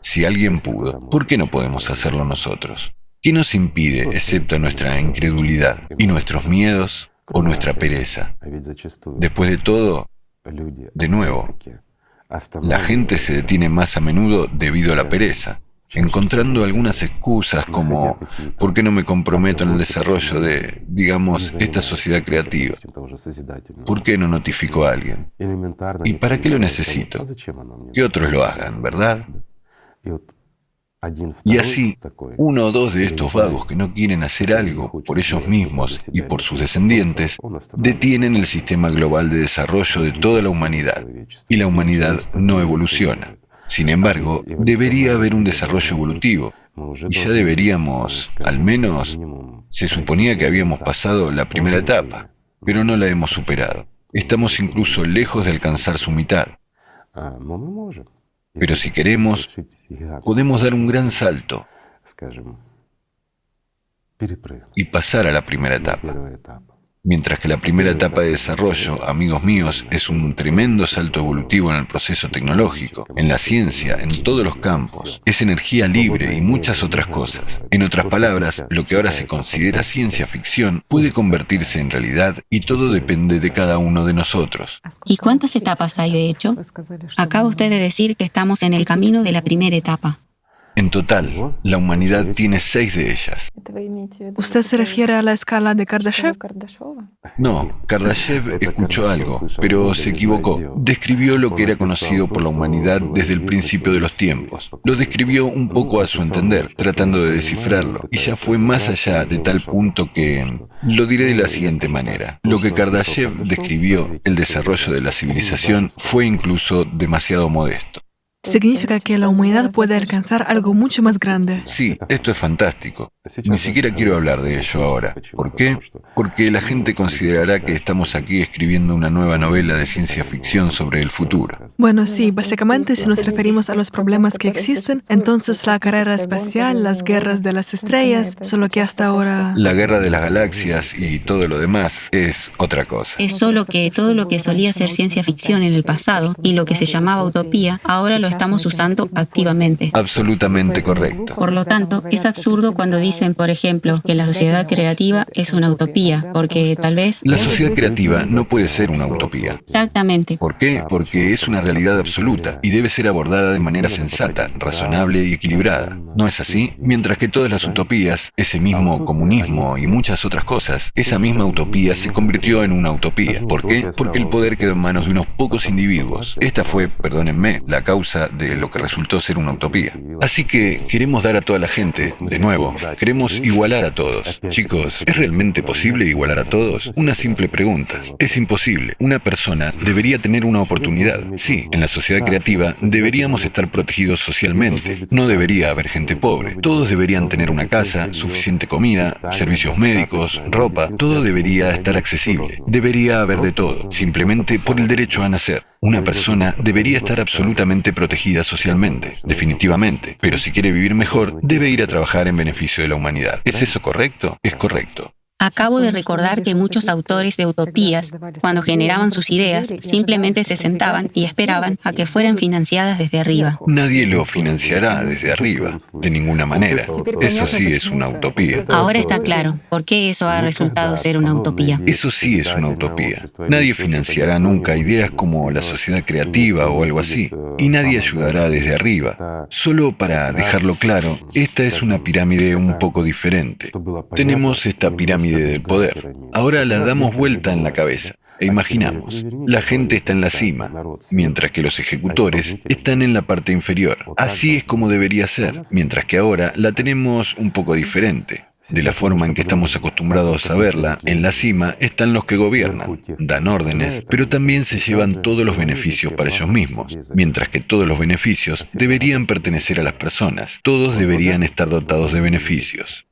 Si alguien pudo, ¿por qué no podemos hacerlo nosotros? ¿Qué nos impide, excepto nuestra incredulidad y nuestros miedos o nuestra pereza? Después de todo, de nuevo, la gente se detiene más a menudo debido a la pereza, encontrando algunas excusas como ¿por qué no me comprometo en el desarrollo de, digamos, esta sociedad creativa? ¿Por qué no notifico a alguien? ¿Y para qué lo necesito? Que otros lo hagan, ¿verdad? Y así, uno o dos de estos vagos que no quieren hacer algo por ellos mismos y por sus descendientes, detienen el sistema global de desarrollo de toda la humanidad, y la humanidad no evoluciona. Sin embargo, debería haber un desarrollo evolutivo, y ya deberíamos, al menos, se suponía que habíamos pasado la primera etapa, pero no la hemos superado. Estamos incluso lejos de alcanzar su mitad. Pero si queremos, podemos dar un gran salto y pasar a la primera etapa. Mientras que la primera etapa de desarrollo, amigos míos, es un tremendo salto evolutivo en el proceso tecnológico, en la ciencia, en todos los campos. Es energía libre y muchas otras cosas. En otras palabras, lo que ahora se considera ciencia ficción puede convertirse en realidad y todo depende de cada uno de nosotros. ¿Y cuántas etapas hay de hecho? Acaba usted de decir que estamos en el camino de la primera etapa. En total, la humanidad tiene 6 de ellas. ¿Usted se refiere a la escala de Kardashev? No, Kardashev escuchó algo, pero se equivocó. Describió lo que era conocido por la humanidad desde el principio de los tiempos. Lo describió un poco a su entender, tratando de descifrarlo, y ya fue más allá de tal punto que... Lo diré de la siguiente manera. Lo que Kardashev describió, el desarrollo de la civilización, fue incluso demasiado modesto. Significa que la humanidad puede alcanzar algo mucho más grande. Sí, esto es fantástico. Ni siquiera quiero hablar de ello ahora. ¿Por qué? Porque la gente considerará que estamos aquí escribiendo una nueva novela de ciencia ficción sobre el futuro. Bueno, sí, básicamente si nos referimos a los problemas que existen, entonces la carrera espacial, las guerras de las estrellas, solo que hasta ahora... La guerra de las galaxias y todo lo demás es otra cosa. Es solo que todo lo que solía ser ciencia ficción en el pasado y lo que se llamaba utopía, ahora lo estamos usando activamente. Absolutamente correcto. Por lo tanto, es absurdo cuando dicen, por ejemplo, que la sociedad creativa es una utopía, porque tal vez... La sociedad creativa no puede ser una utopía. Exactamente. ¿Por qué? Porque es una realidad absoluta y debe ser abordada de manera sensata, razonable y equilibrada. ¿No es así? Mientras que todas las utopías, ese mismo comunismo y muchas otras cosas, esa misma utopía se convirtió en una utopía. ¿Por qué? Porque el poder quedó en manos de unos pocos individuos. Esta fue, perdónenme, la causa de lo que resultó ser una utopía. Así que queremos dar a toda la gente, de nuevo, Queremos igualar a todos. Chicos, ¿es realmente posible igualar a todos? Una simple pregunta. Es imposible. Una persona debería tener una oportunidad. Sí, en la sociedad creativa deberíamos estar protegidos socialmente. No debería haber gente pobre. Todos deberían tener una casa, suficiente comida, servicios médicos, ropa. Todo debería estar accesible. Debería haber de todo, simplemente por el derecho a nacer. Una persona debería estar absolutamente protegida socialmente, definitivamente. Pero si quiere vivir mejor, debe ir a trabajar en beneficio de la humanidad. ¿Es eso correcto? Es correcto. Acabo de recordar que muchos autores de utopías, cuando generaban sus ideas, simplemente se sentaban y esperaban a que fueran financiadas desde arriba. Nadie lo financiará desde arriba, de ninguna manera. Eso sí es una utopía. Ahora está claro por qué eso ha resultado ser una utopía. Eso sí es una utopía. Nadie financiará nunca ideas como la sociedad creativa o algo así. Y nadie ayudará desde arriba. Solo para dejarlo claro, esta es una pirámide un poco diferente. Tenemos esta pirámide del poder. Ahora la damos vuelta en la cabeza e imaginamos, la gente está en la cima, mientras que los ejecutores están en la parte inferior. Así es como debería ser, mientras que ahora la tenemos un poco diferente. De la forma en que estamos acostumbrados a verla, en la cima están los que gobiernan, dan órdenes, pero también se llevan todos los beneficios para ellos mismos, mientras que todos los beneficios deberían pertenecer a las personas, todos deberían estar dotados de beneficios.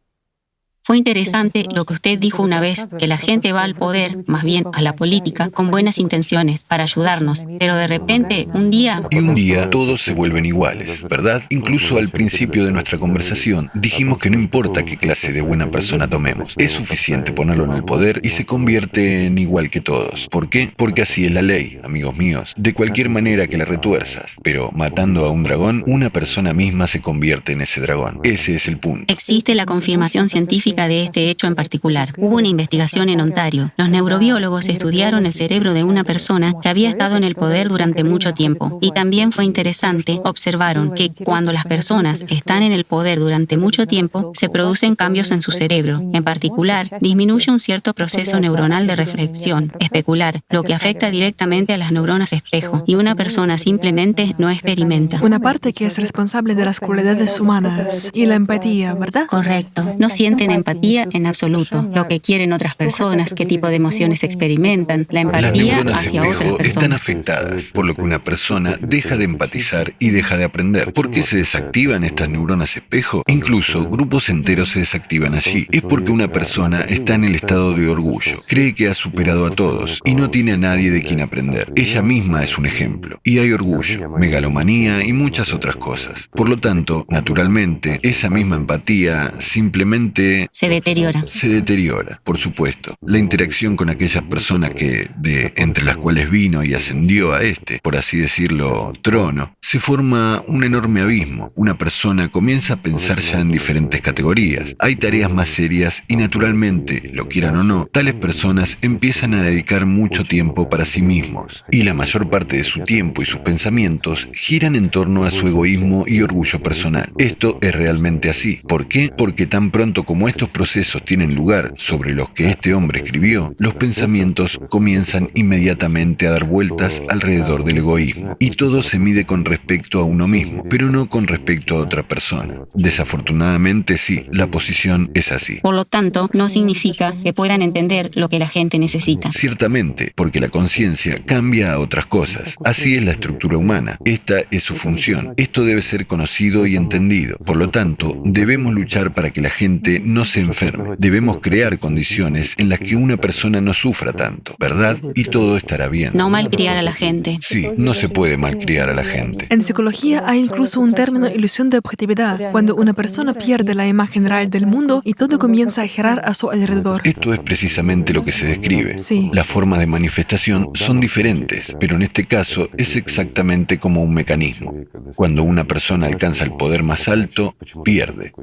Fue interesante lo que usted dijo una vez, que la gente va al poder, más bien a la política, con buenas intenciones, para ayudarnos, pero de repente, un día todos se vuelven iguales, ¿verdad? Incluso al principio de nuestra conversación dijimos que no importa qué clase de buena persona tomemos, es suficiente ponerlo en el poder y se convierte en igual que todos. ¿Por qué? Porque así es la ley, amigos míos, de cualquier manera que la retuerzas, pero matando a un dragón, una persona misma se convierte en ese dragón. Ese es el punto. Existe la confirmación científica de este hecho en particular. Hubo una investigación en Ontario. Los neurobiólogos estudiaron el cerebro de una persona que había estado en el poder durante mucho tiempo. Y también fue interesante, observaron que cuando las personas están en el poder durante mucho tiempo, se producen cambios en su cerebro. En particular, disminuye un cierto proceso neuronal de reflexión, especular, lo que afecta directamente a las neuronas espejo, y una persona simplemente no experimenta. Una parte que es responsable de las cualidades humanas y la empatía, ¿verdad? Correcto. No sienten empatía en absoluto. Lo que quieren otras personas, qué tipo de emociones experimentan, la empatía hacia otras personas. Están afectadas, por lo que una persona deja de empatizar y deja de aprender. ¿Por qué se desactivan estas neuronas espejo? Incluso grupos enteros se desactivan allí. Es porque una persona está en el estado de orgullo, cree que ha superado a todos y no tiene a nadie de quien aprender. Ella misma es un ejemplo. Y hay orgullo, megalomanía y muchas otras cosas. Por lo tanto, naturalmente, esa misma empatía simplemente se deteriora. Se deteriora, por supuesto. La interacción con aquellas personas entre las cuales vino y ascendió a por así decirlo, trono, se forma un enorme abismo. Una persona comienza a pensar ya en diferentes categorías. Hay tareas más serias y naturalmente, lo quieran o no, tales personas empiezan a dedicar mucho tiempo para sí mismos. Y la mayor parte de su tiempo y sus pensamientos giran en torno a su egoísmo y orgullo personal. Esto es realmente así. ¿Por qué? Porque tan pronto como estos procesos tienen lugar sobre los que este hombre escribió, los pensamientos comienzan inmediatamente a dar vueltas alrededor del egoísmo. Y todo se mide con respecto a uno mismo, pero no con respecto a otra persona. Desafortunadamente sí, la posición es así. Por lo tanto, no significa que puedan entender lo que la gente necesita. Ciertamente, porque la conciencia cambia a otras cosas. Así es la estructura humana. Esta es su función. Esto debe ser conocido y entendido. Por lo tanto, debemos luchar para que la gente no se enferme. Debemos crear condiciones en las que una persona no sufra tanto, ¿verdad? Y todo estará bien. No malcriar a la gente. Sí, no se puede malcriar a la gente. En psicología hay incluso un término ilusión de objetividad, cuando una persona pierde la imagen real del mundo y todo comienza a girar a su alrededor. Esto es precisamente lo que se describe. Sí. Las formas de manifestación son diferentes, pero en este caso es exactamente como un mecanismo. Cuando una persona alcanza el poder más alto, pierde.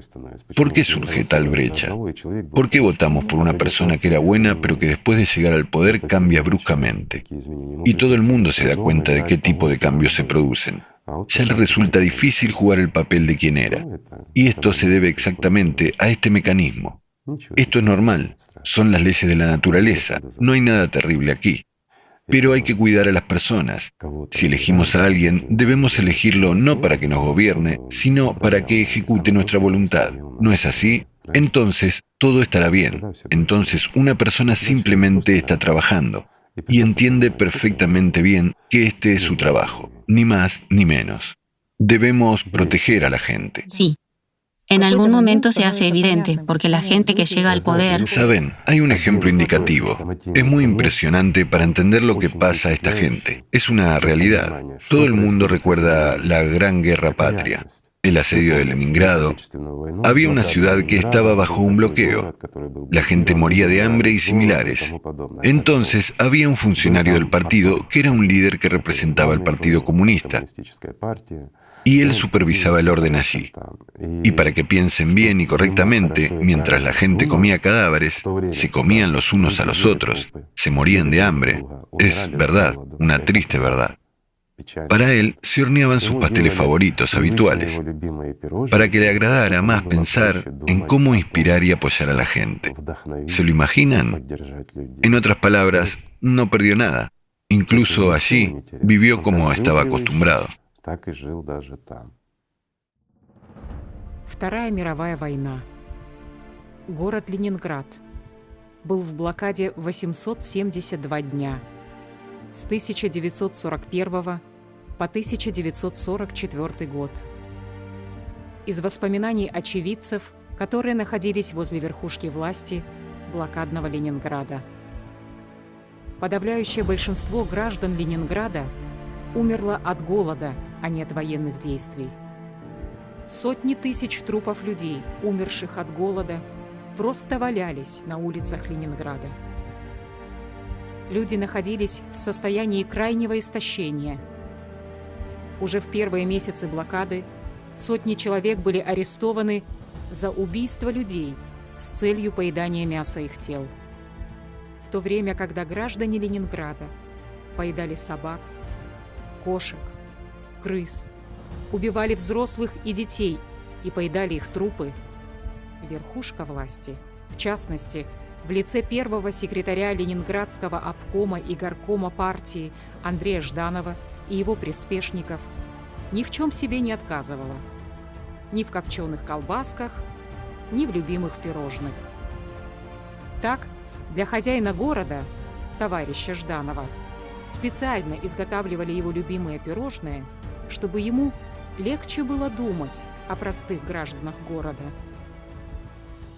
¿Por qué surge tal brecha? ¿Por qué votamos por una persona que era buena, pero que después de llegar al poder cambia bruscamente? Y todo el mundo se da cuenta de qué tipo de cambios se producen. Ya le resulta difícil jugar el papel de quien era. Y esto se debe exactamente a este mecanismo. Esto es normal. Son las leyes de la naturaleza. No hay nada terrible aquí. Pero hay que cuidar a las personas. Si elegimos a alguien, debemos elegirlo no para que nos gobierne, sino para que ejecute nuestra voluntad. ¿No es así? entonces todo estará bien. Entonces una persona simplemente está trabajando y entiende perfectamente bien que este es su trabajo, ni más ni menos. Debemos proteger a la gente. Sí. En algún momento se hace evidente, porque la gente que llega al poder... Saben, hay un ejemplo indicativo. Es muy impresionante para entender lo que pasa a esta gente. Es una realidad. Todo el mundo recuerda la Gran Guerra Patria, el asedio de Leningrado. Había una ciudad que estaba bajo un bloqueo. La gente moría de hambre y similares. Entonces había un funcionario del partido que era un líder que representaba al Partido Comunista. Y él supervisaba el orden allí. Y para que piensen bien y correctamente, mientras la gente comía cadáveres, se comían los unos a los otros, se morían de hambre. Es verdad, una triste verdad. Para él se horneaban sus pasteles favoritos habituales, para que le agradara más pensar en cómo inspirar y apoyar a la gente. ¿Se lo imaginan? En otras palabras, no perdió nada. Incluso allí vivió como estaba acostumbrado. Вторая мировая война. Город Ленинград был в блокаде 872 дня с 1941 по 1944 год. Из воспоминаний очевидцев, которые находились возле верхушки власти блокадного Ленинграда. Подавляющее большинство граждан Ленинграда умерло от голода, а не от военных действий. Сотни тысяч трупов людей, умерших от голода, просто валялись на улицах Ленинграда. Люди находились в состоянии крайнего истощения. Уже в первые месяцы блокады сотни человек были арестованы за убийство людей с целью поедания мяса их тел. В то время, когда граждане Ленинграда поедали собак, кошек, крыс, убивали взрослых и детей и поедали их трупы, верхушка власти, в частности, в лице первого секретаря Ленинградского обкома и горкома партии Андрея Жданова и его приспешников, ни в чем себе не отказывала. Ни в копченых колбасках, ни в любимых пирожных. Так, для хозяина города, товарища Жданова, специально изготавливали его любимые пирожные, чтобы ему легче было думать о простых гражданах города.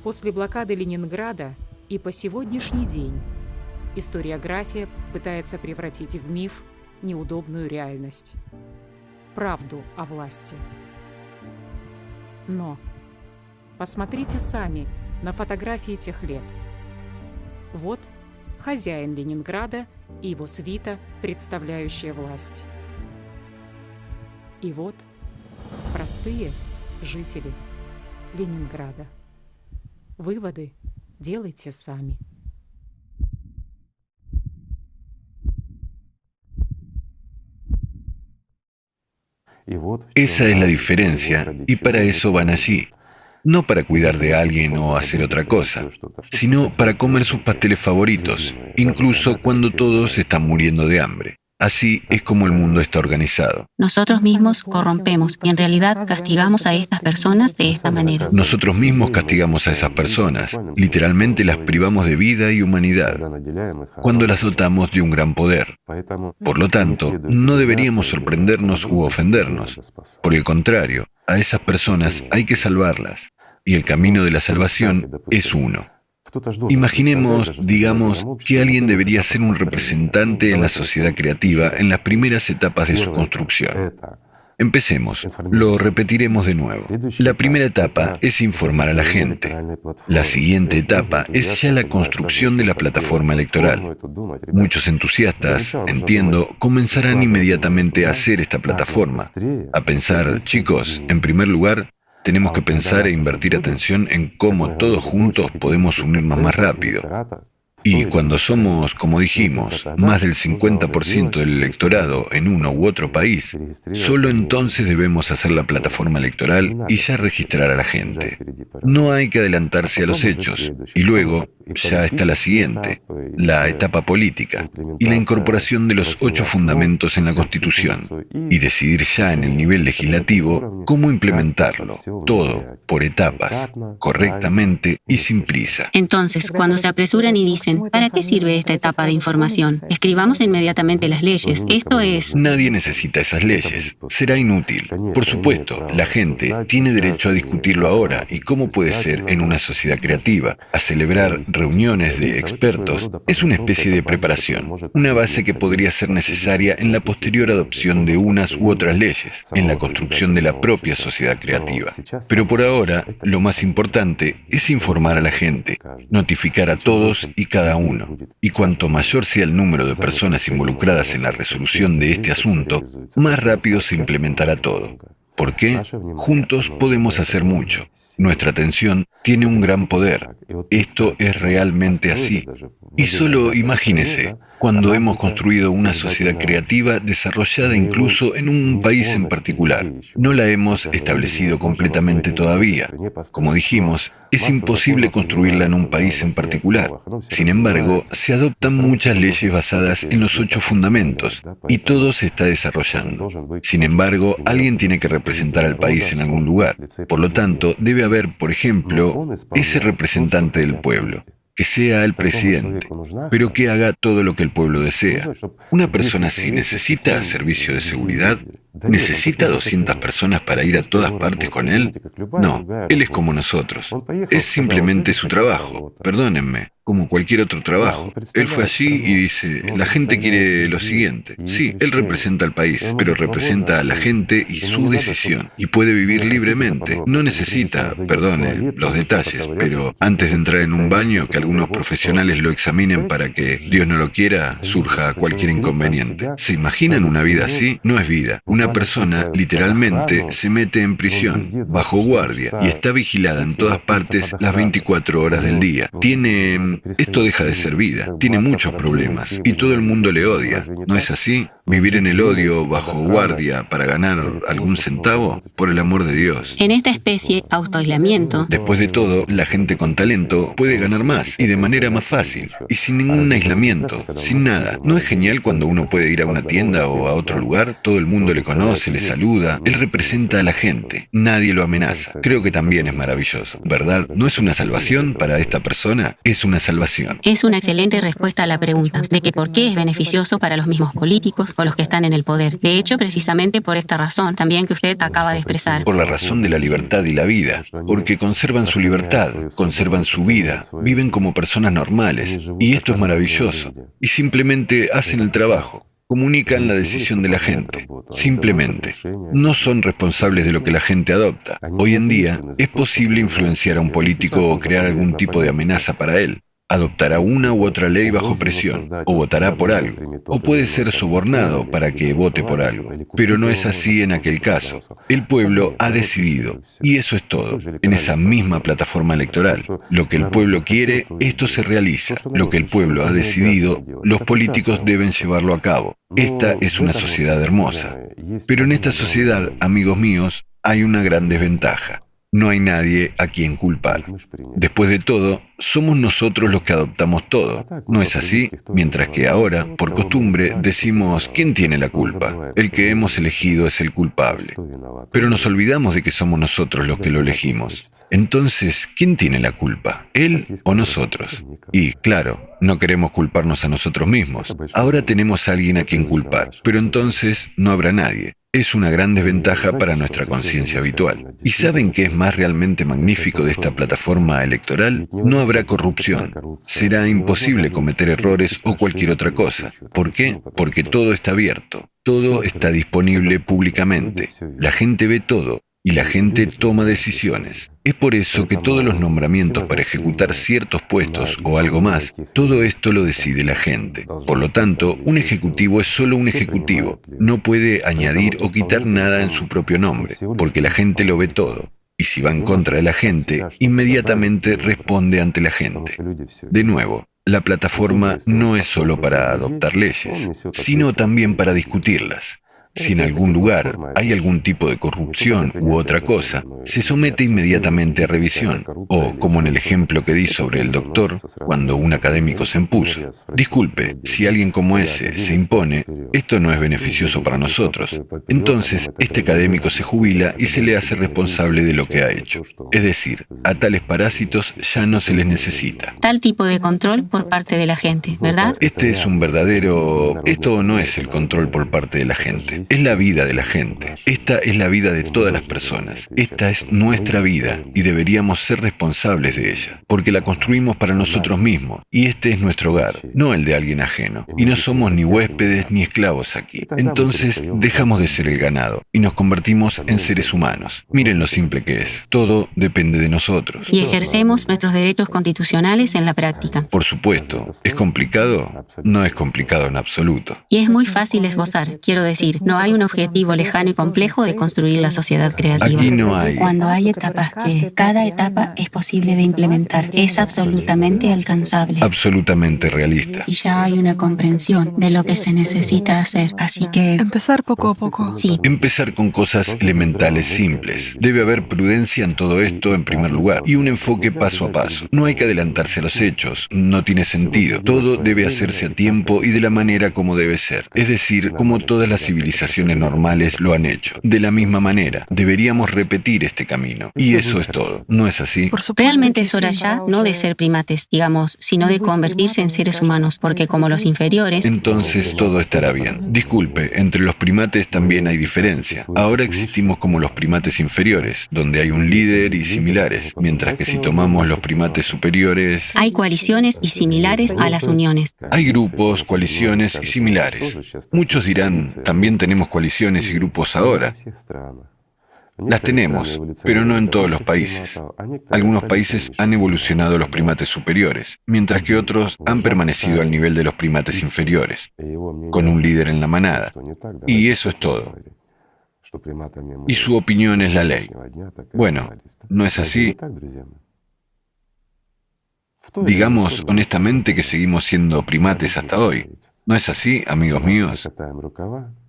После блокады Ленинграда и по сегодняшний день историография пытается превратить в миф неудобную реальность. Правду о власти. Но посмотрите сами на фотографии тех лет. Вот хозяин Ленинграда и его свита, представляющая власть. И вот простые жители Ленинграда. Выводы делайте сами. Esa es la diferencia, y para eso van allí. No para cuidar de alguien o hacer otra cosa, sino para comer sus pasteles favoritos, incluso cuando todos están muriendo de hambre. Así es como el mundo está organizado. Nosotros mismos corrompemos y en realidad castigamos a estas personas de esta manera. Nosotros mismos castigamos a esas personas, literalmente las privamos de vida y humanidad, cuando las dotamos de un gran poder. Por lo tanto, no deberíamos sorprendernos u ofendernos. Por el contrario, a esas personas hay que salvarlas, y el camino de la salvación es uno. Imaginemos, digamos, que alguien debería ser un representante en la sociedad creativa en las primeras etapas de su construcción. Empecemos, lo repetiremos de nuevo. La primera etapa es informar a la gente. La siguiente etapa es ya la construcción de la plataforma electoral. Muchos entusiastas, entiendo, comenzarán inmediatamente a hacer esta plataforma, a pensar, chicos, en primer lugar, tenemos que pensar e invertir atención en cómo todos juntos podemos unirnos más rápido. Y cuando somos, como dijimos, más del 50% del electorado en uno u otro país, solo entonces debemos hacer la plataforma electoral y ya registrar a la gente. No hay que adelantarse a los hechos. Y luego, ya está la siguiente, la etapa política, y la incorporación de los 8 fundamentos en la Constitución, y decidir ya en el nivel legislativo cómo implementarlo, todo por etapas, correctamente y sin prisa. Entonces, cuando se apresuran y dicen, ¿para qué sirve esta etapa de información? Escribamos inmediatamente las leyes. Esto es... Nadie necesita esas leyes. Será inútil. Por supuesto, la gente tiene derecho a discutirlo ahora. ¿Y cómo puede ser en una sociedad creativa? A celebrar reuniones de expertos es una especie de preparación, una base que podría ser necesaria en la posterior adopción de unas u otras leyes, en la construcción de la propia sociedad creativa. Pero por ahora, lo más importante es informar a la gente, notificar a todos y cada uno. Y cuanto mayor sea el número de personas involucradas en la resolución de este asunto, más rápido se implementará todo. ¿Por qué? Juntos podemos hacer mucho. Nuestra atención tiene un gran poder. Esto es realmente así. Y solo imagínese, cuando hemos construido una sociedad creativa desarrollada incluso en un país en particular. No la hemos establecido completamente todavía. Como dijimos, es imposible construirla en un país en particular. Sin embargo, se adoptan muchas leyes basadas en los 8 fundamentos y todo se está desarrollando. Sin embargo, alguien tiene que representar al país en algún lugar. Por lo tanto, debe haber, por ejemplo, ese representante del pueblo, que sea el presidente, pero que haga todo lo que el pueblo desea. Una persona así necesita servicio de seguridad, necesita 200 personas para ir a todas partes con él. No, él es como nosotros. Es simplemente su trabajo, perdónenme, como cualquier otro trabajo. Él fue allí y dice, la gente quiere lo siguiente. Sí, él representa al país, pero representa a la gente y su decisión, y puede vivir libremente. No necesita, perdone los detalles, pero antes de entrar en un baño, que algunos profesionales lo examinen para que, Dios no lo quiera, surja cualquier inconveniente. ¿Se imaginan una vida así? No es vida. Una persona, literalmente, se mete en prisión, bajo guardia, y está vigilada en todas partes las 24 horas del día. Esto deja de ser vida. Tiene muchos problemas, y todo el mundo le odia. ¿No es así? ¿Vivir en el odio, bajo guardia, para ganar algún centavo? Por el amor de Dios. En esta especie, autoaislamiento... Después de todo, la gente con talento puede ganar más, y de manera más fácil, y sin ningún aislamiento, sin nada. ¿No es genial cuando uno puede ir a una tienda o a otro lugar? Todo el mundo le conoce, le saluda. Él representa a la gente. Nadie lo amenaza. Creo que también es maravilloso, ¿verdad? ¿No es una salvación para esta persona? Es una salvación. Es una excelente respuesta a la pregunta de que por qué es beneficioso para los mismos políticos o los que están en el poder. De hecho, precisamente por esta razón, también que usted acaba de expresar. Por la razón de la libertad y la vida, porque conservan su libertad, conservan su vida, viven como personas normales, y esto es maravilloso. Y simplemente hacen el trabajo. Comunican la decisión de la gente, simplemente. No son responsables de lo que la gente adopta. Hoy en día, es posible influenciar a un político o crear algún tipo de amenaza para él. Adoptará una u otra ley bajo presión, o votará por algo, o puede ser sobornado para que vote por algo. Pero no es así en aquel caso. El pueblo ha decidido, y eso es todo, en esa misma plataforma electoral. Lo que el pueblo quiere, esto se realiza. Lo que el pueblo ha decidido, los políticos deben llevarlo a cabo. Esta es una sociedad hermosa. Pero en esta sociedad, amigos míos, hay una gran desventaja. No hay nadie a quien culpar. Después de todo, somos nosotros los que adoptamos todo. ¿No es así? Mientras que ahora, por costumbre, decimos, ¿quién tiene la culpa? El que hemos elegido es el culpable. Pero nos olvidamos de que somos nosotros los que lo elegimos. Entonces, ¿quién tiene la culpa? ¿Él o nosotros? Y, claro, no queremos culparnos a nosotros mismos. Ahora tenemos a alguien a quien culpar, pero entonces no habrá nadie. Es una gran desventaja para nuestra conciencia habitual. ¿Y saben qué es más realmente magnífico de esta plataforma electoral? No habrá corrupción. Será imposible cometer errores o cualquier otra cosa. ¿Por qué? Porque todo está abierto. Todo está disponible públicamente. La gente ve todo. Y la gente toma decisiones. Es por eso que todos los nombramientos para ejecutar ciertos puestos o algo más, todo esto lo decide la gente. Por lo tanto, un ejecutivo es solo un ejecutivo. No puede añadir o quitar nada en su propio nombre, porque la gente lo ve todo. Y si va en contra de la gente, inmediatamente responde ante la gente. De nuevo, la plataforma no es solo para adoptar leyes, sino también para discutirlas. Si en algún lugar hay algún tipo de corrupción u otra cosa, se somete inmediatamente a revisión. O, como en el ejemplo que di sobre el doctor, cuando un académico se impuso. Disculpe, si alguien como ese se impone, esto no es beneficioso para nosotros. Entonces, este académico se jubila y se le hace responsable de lo que ha hecho. Es decir, a tales parásitos ya no se les necesita. Tal tipo de control por parte de la gente, ¿verdad? Este es un verdadero... Esto no es el control por parte de la gente. Es la vida de la gente. Esta es la vida de todas las personas. Esta es nuestra vida y deberíamos ser responsables de ella, porque la construimos para nosotros mismos y este es nuestro hogar, no el de alguien ajeno. Y no somos ni huéspedes ni esclavos aquí. Entonces dejamos de ser el ganado y nos convertimos en seres humanos. Miren lo simple que es. Todo depende de nosotros. Y ejercemos nuestros derechos constitucionales en la práctica. Por supuesto. ¿Es complicado? No es complicado en absoluto. Y es muy fácil esbozar. Quiero decir, no hay un objetivo lejano y complejo de construir la sociedad creativa. Aquí no hay. Cuando hay etapas que cada etapa es posible de implementar, es absolutamente alcanzable. Absolutamente realista. Y ya hay una comprensión de lo que se necesita hacer. Así que... Empezar poco a poco. Sí. Empezar con cosas elementales simples. Debe haber prudencia en todo esto en primer lugar y un enfoque paso a paso. No hay que adelantarse a los hechos. No tiene sentido. Todo debe hacerse a tiempo y de la manera como debe ser. Es decir, como todas las civilizaciones normales lo han hecho. De la misma manera, deberíamos repetir este camino. Y eso es todo. ¿No es así? Realmente es hora ya no de ser primates, digamos, sino de convertirse en seres humanos, porque como los inferiores... Entonces todo estará bien. Disculpe, entre los primates también hay diferencia. Ahora existimos como los primates inferiores, donde hay un líder y similares, mientras que si tomamos los primates superiores... Hay coaliciones y similares a las uniones. Hay grupos, coaliciones y similares. Muchos dirán, también tenemos coaliciones y grupos ahora. Las tenemos, pero no en todos los países. Algunos países han evolucionado los primates superiores, mientras que otros han permanecido al nivel de los primates inferiores, con un líder en la manada. Y eso es todo. Y su opinión es la ley. Bueno, ¿no es así? Digamos honestamente que seguimos siendo primates hasta hoy. ¿No es así, amigos míos?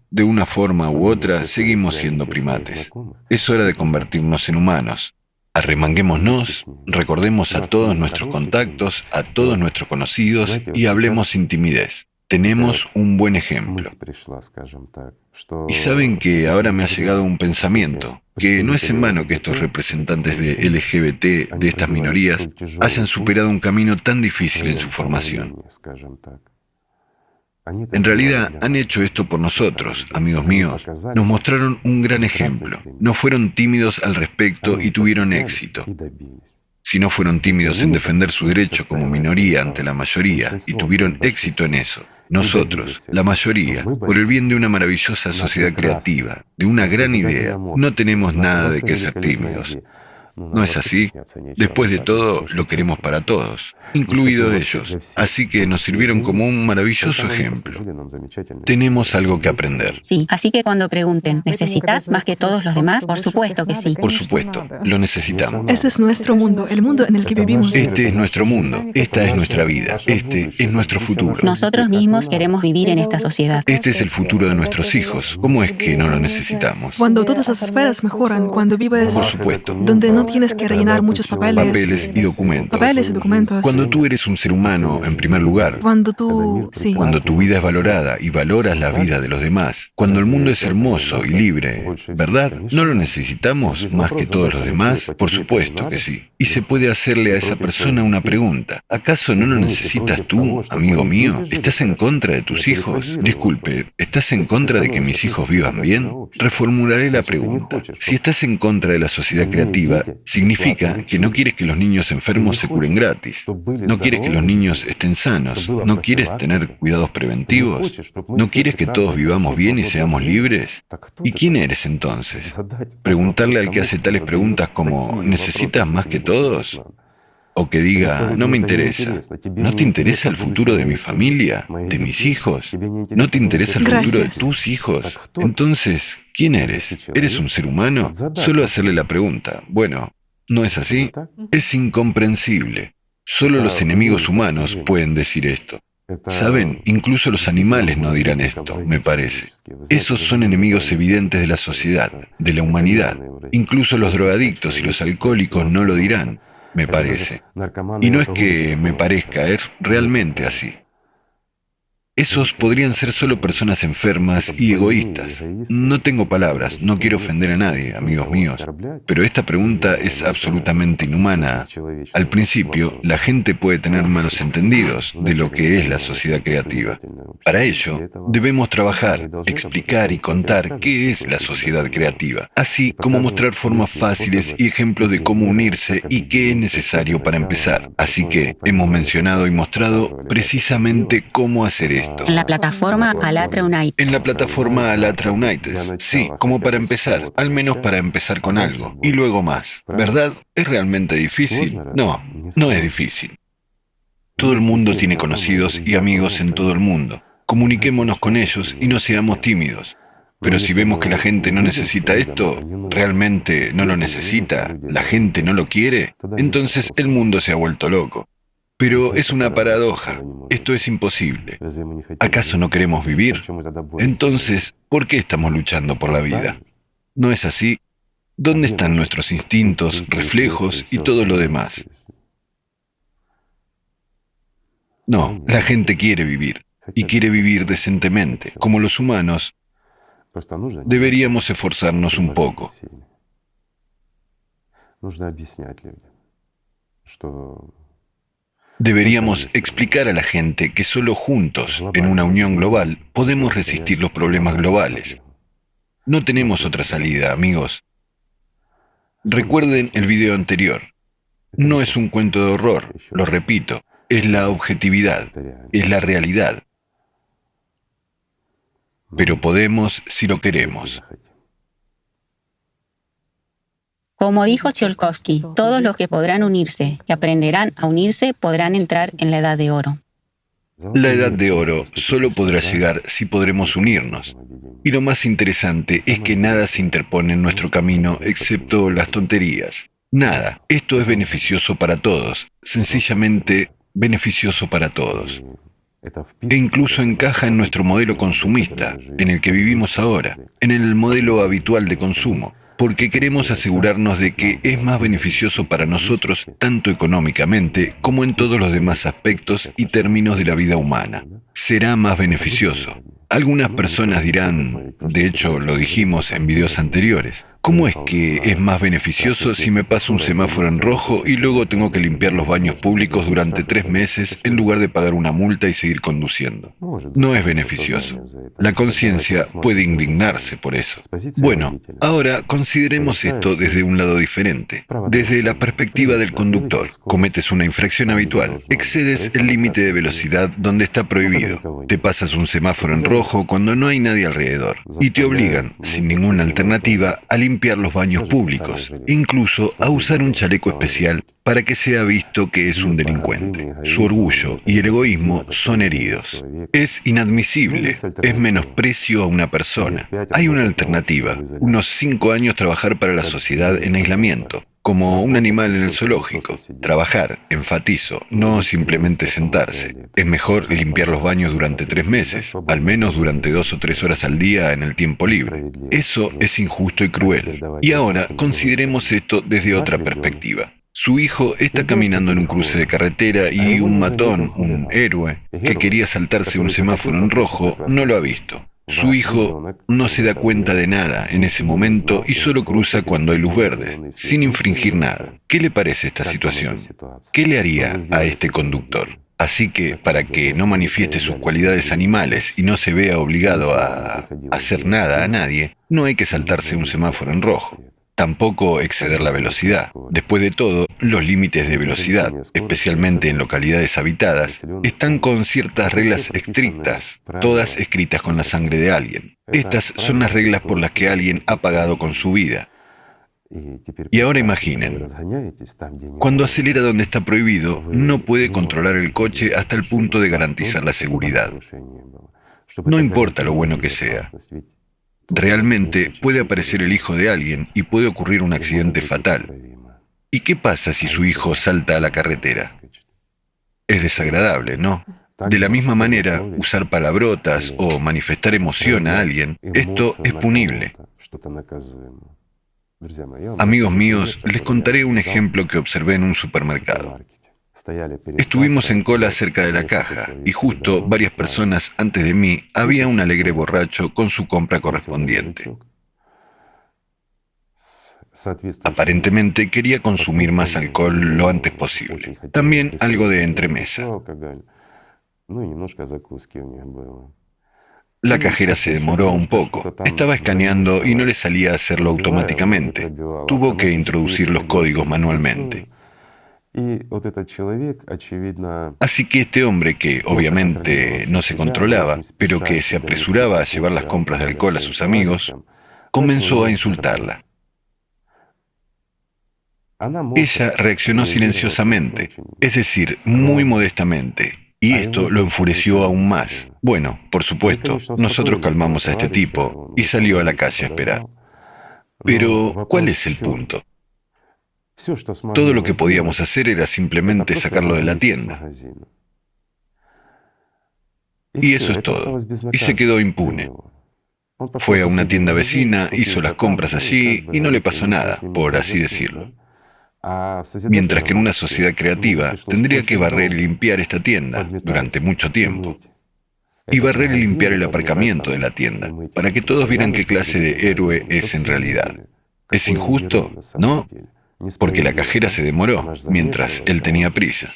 De una forma u otra, seguimos siendo primates. Es hora de convertirnos en humanos. Arremanguémonos, recordemos a todos nuestros contactos, a todos nuestros conocidos y hablemos sin timidez. Tenemos un buen ejemplo. Y saben que ahora me ha llegado un pensamiento, que no es en vano que estos representantes de LGBT, de estas minorías, hayan superado un camino tan difícil en su formación. En realidad han hecho esto por nosotros, amigos míos. Nos mostraron un gran ejemplo. No fueron tímidos al respecto y tuvieron éxito. Si no fueron tímidos en defender su derecho como minoría ante la mayoría y tuvieron éxito en eso. Nosotros, la mayoría, por el bien de una maravillosa sociedad creativa, de una gran idea, no tenemos nada de qué ser tímidos. ¿No es así? Después de todo, lo queremos para todos, incluidos ellos. Así que nos sirvieron como un maravilloso ejemplo. Tenemos algo que aprender. Sí, así que cuando pregunten, ¿necesitas más que todos los demás? Por supuesto que sí. Por supuesto, lo necesitamos. Este es nuestro mundo, el mundo en el que vivimos. Este es nuestro mundo, esta es nuestra vida, este es nuestro futuro. Nosotros mismos queremos vivir en esta sociedad. Este es el futuro de nuestros hijos. ¿Cómo es que no lo necesitamos? Cuando todas las esferas mejoran, cuando vives... Por supuesto. Donde no tienes que rellenar muchos papeles. Papeles y documentos. Papeles y documentos. Cuando tú eres un ser humano, en primer lugar. Cuando tú... Sí. Cuando tu vida es valorada y valoras la vida de los demás. Cuando el mundo es hermoso y libre. ¿Verdad? ¿No lo necesitamos más que todos los demás? Por supuesto que sí. Y se puede hacerle a esa persona una pregunta. ¿Acaso no lo necesitas tú, amigo mío? ¿Estás en contra de tus hijos? Disculpe, ¿estás en contra de que mis hijos vivan bien? Reformularé la pregunta. Si estás en contra de la sociedad creativa, significa que no quieres que los niños enfermos se curen gratis. No quieres que los niños estén sanos. No quieres tener cuidados preventivos. No quieres que todos vivamos bien y seamos libres. ¿Y quién eres entonces? Preguntarle al que hace tales preguntas como ¿necesitas más que todos? O que diga, no me interesa. ¿No te interesa el futuro de mi familia? ¿De mis hijos? ¿No te interesa el futuro de tus hijos? Entonces, ¿quién eres? ¿Eres un ser humano? Solo hacerle la pregunta. Bueno, ¿no es así? Es incomprensible. Solo los enemigos humanos pueden decir esto. Saben, incluso los animales no dirán esto, me parece. Esos son enemigos evidentes de la sociedad, de la humanidad. Incluso los drogadictos y los alcohólicos no lo dirán, me parece. Y no es que me parezca, es realmente así. Esos podrían ser solo personas enfermas y egoístas. No tengo palabras, no quiero ofender a nadie, amigos míos, pero esta pregunta es absolutamente inhumana. Al principio, la gente puede tener malos entendidos de lo que es la sociedad creativa. Para ello, debemos trabajar, explicar y contar qué es la sociedad creativa, así como mostrar formas fáciles y ejemplos de cómo unirse y qué es necesario para empezar. Así que hemos mencionado y mostrado precisamente cómo hacer esto. En la plataforma Alatra United. En la plataforma Alatra United. Sí, como para empezar, al menos para empezar con algo, y luego más. ¿Verdad? ¿Es realmente difícil? No, no es difícil. Todo el mundo tiene conocidos y amigos en todo el mundo. Comuniquémonos con ellos y no seamos tímidos. Pero si vemos que la gente no necesita esto, realmente no lo necesita, la gente no lo quiere, entonces el mundo se ha vuelto loco. Pero es una paradoja. Esto es imposible. ¿Acaso no queremos vivir? Entonces, ¿por qué estamos luchando por la vida? ¿No es así? ¿Dónde están nuestros instintos, reflejos y todo lo demás? No, la gente quiere vivir, y quiere vivir decentemente. Como los humanos, deberíamos esforzarnos un poco. Deberíamos explicar a la gente que solo juntos, en una unión global, podemos resistir los problemas globales. No tenemos otra salida, amigos. Recuerden el video anterior. No es un cuento de horror, lo repito, es la objetividad, es la realidad. Pero podemos si lo queremos. Como dijo Tsiolkovsky, todos los que podrán unirse, que aprenderán a unirse, podrán entrar en la Edad de Oro. La Edad de Oro solo podrá llegar si podremos unirnos. Y lo más interesante es que nada se interpone en nuestro camino excepto las tonterías. Nada. Esto es beneficioso para todos, sencillamente beneficioso para todos. E incluso encaja en nuestro modelo consumista, en el que vivimos ahora, en el modelo habitual de consumo. Porque queremos asegurarnos de que es más beneficioso para nosotros tanto económicamente como en todos los demás aspectos y términos de la vida humana. Será más beneficioso. Algunas personas dirán, de hecho lo dijimos en videos anteriores, ¿cómo es que es más beneficioso si me paso un semáforo en rojo y luego tengo que limpiar los baños públicos durante 3 meses en lugar de pagar una multa y seguir conduciendo? No es beneficioso. La conciencia puede indignarse por eso. Bueno, ahora consideremos esto desde un lado diferente, desde la perspectiva del conductor. Cometes una infracción habitual, excedes el límite de velocidad donde está prohibido, te pasas un semáforo en rojo cuando no hay nadie alrededor y te obligan, sin ninguna alternativa, a limpiar los baños públicos, incluso a usar un chaleco especial para que sea visto que es un delincuente. Su orgullo y el egoísmo son heridos. Es inadmisible, es menosprecio a una persona. Hay una alternativa, unos 5 años trabajar para la sociedad en aislamiento, como un animal en el zoológico. Trabajar, enfatizo, no simplemente sentarse. Es mejor limpiar los baños durante 3 meses, al menos durante 2 o 3 horas al día en el tiempo libre. Eso es injusto y cruel. Y ahora consideremos esto desde otra perspectiva. Su hijo está caminando en un cruce de carretera y un matón, un héroe, que quería saltarse un semáforo en rojo, no lo ha visto. Su hijo no se da cuenta de nada en ese momento y solo cruza cuando hay luz verde, sin infringir nada. ¿Qué le parece esta situación? ¿Qué le haría a este conductor? Así que, para que no manifieste sus cualidades animales y no se vea obligado a hacer nada a nadie, no hay que saltarse un semáforo en rojo. Tampoco exceder la velocidad. Después de todo, los límites de velocidad, especialmente en localidades habitadas, están con ciertas reglas estrictas, todas escritas con la sangre de alguien. Estas son las reglas por las que alguien ha pagado con su vida. Y ahora imaginen, cuando acelera donde está prohibido, no puede controlar el coche hasta el punto de garantizar la seguridad. No importa lo bueno que sea. Realmente puede aparecer el hijo de alguien y puede ocurrir un accidente fatal. ¿Y qué pasa si su hijo salta a la carretera? Es desagradable, ¿no? De la misma manera, usar palabrotas o manifestar emoción a alguien, esto es punible. Amigos míos, les contaré un ejemplo que observé en un supermercado. Estuvimos en cola cerca de la caja y justo varias personas antes de mí había un alegre borracho con su compra correspondiente. Aparentemente quería consumir más alcohol lo antes posible. También algo de entremesa. La cajera se demoró un poco. Estaba escaneando y no le salía a hacerlo automáticamente. Tuvo que introducir los códigos manualmente. Así que este hombre, que obviamente no se controlaba, pero que se apresuraba a llevar las compras de alcohol a sus amigos, comenzó a insultarla. Ella reaccionó silenciosamente, es decir, muy modestamente, y esto lo enfureció aún más. Bueno, por supuesto, nosotros calmamos a este tipo y salió a la calle a esperar. Pero, ¿cuál es el punto? Todo lo que podíamos hacer era simplemente sacarlo de la tienda. Y eso es todo. Y se quedó impune. Fue a una tienda vecina, hizo las compras allí y no le pasó nada, por así decirlo. Mientras que en una sociedad creativa tendría que barrer y limpiar esta tienda durante mucho tiempo. Y barrer y limpiar el aparcamiento de la tienda, para que todos vieran qué clase de héroe es en realidad. ¿Es injusto? No, porque la cajera se demoró, mientras él tenía prisa.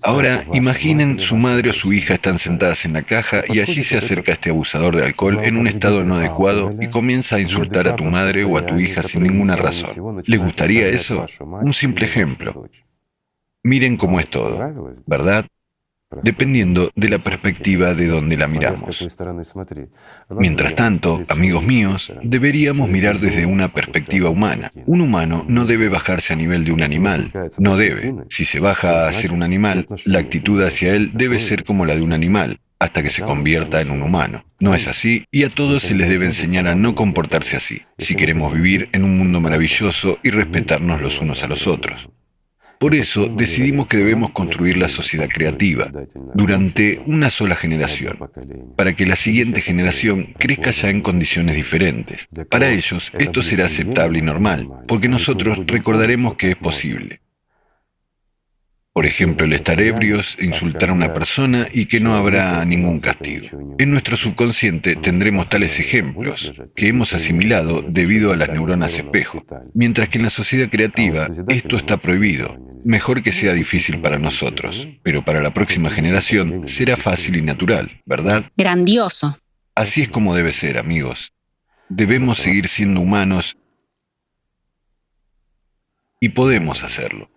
Ahora, imaginen su madre o su hija están sentadas en la caja y allí se acerca este abusador de alcohol en un estado no adecuado y comienza a insultar a tu madre o a tu hija sin ninguna razón. ¿Les gustaría eso? Un simple ejemplo. Miren cómo es todo, ¿verdad? Dependiendo de la perspectiva de donde la miramos. Mientras tanto, amigos míos, deberíamos mirar desde una perspectiva humana. Un humano no debe bajarse a nivel de un animal. No debe. Si se baja a ser un animal, la actitud hacia él debe ser como la de un animal, hasta que se convierta en un humano. No es así, y a todos se les debe enseñar a no comportarse así, si queremos vivir en un mundo maravilloso y respetarnos los unos a los otros. Por eso decidimos que debemos construir la sociedad creativa durante una sola generación, para que la siguiente generación crezca ya en condiciones diferentes. Para ellos esto será aceptable y normal, porque nosotros recordaremos que es posible. Por ejemplo, el estar ebrios, insultar a una persona y que no habrá ningún castigo. En nuestro subconsciente tendremos tales ejemplos que hemos asimilado debido a las neuronas espejo, mientras que en la sociedad creativa esto está prohibido. Mejor que sea difícil para nosotros, pero para la próxima generación será fácil y natural, ¿verdad? Grandioso. Así es como debe ser, amigos. Debemos seguir siendo humanos y podemos hacerlo.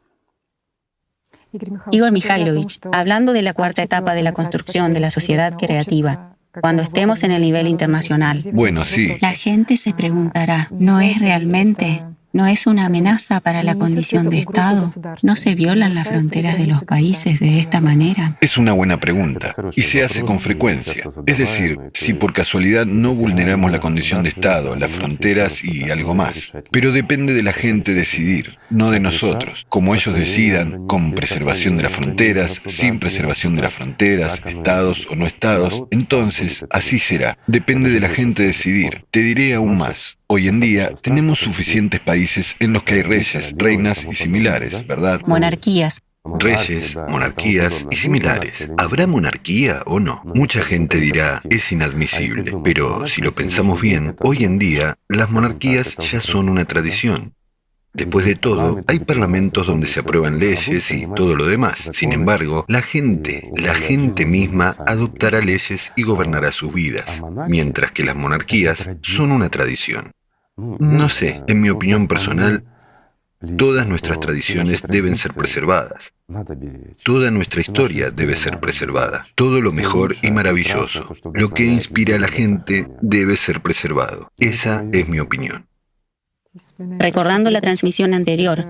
Igor Mikhailovich, hablando de la cuarta etapa de la construcción de la sociedad creativa, cuando estemos en el nivel internacional, bueno, sí. La gente se preguntará, ¿no es realmente? ¿No es una amenaza para la condición de Estado? ¿No se violan las fronteras de los países de esta manera? Es una buena pregunta, y se hace con frecuencia. Es decir, si por casualidad no vulneramos la condición de Estado, las fronteras y algo más. Pero depende de la gente decidir, no de nosotros. Como ellos decidan, con preservación de las fronteras, sin preservación de las fronteras, estados o no estados, entonces así será. Depende de la gente decidir. Te diré aún más. Hoy en día tenemos suficientes países en los que hay reyes, reinas y similares, ¿verdad? Monarquías. Reyes, monarquías y similares. ¿Habrá monarquía o no? Mucha gente dirá, es inadmisible. Pero si lo pensamos bien, hoy en día las monarquías ya son una tradición. Después de todo, hay parlamentos donde se aprueban leyes y todo lo demás. Sin embargo, la gente misma adoptará leyes y gobernará sus vidas, mientras que las monarquías son una tradición. No sé, en mi opinión personal, todas nuestras tradiciones deben ser preservadas. Toda nuestra historia debe ser preservada. Todo lo mejor y maravilloso, lo que inspira a la gente, debe ser preservado. Esa es mi opinión. Recordando la transmisión anterior,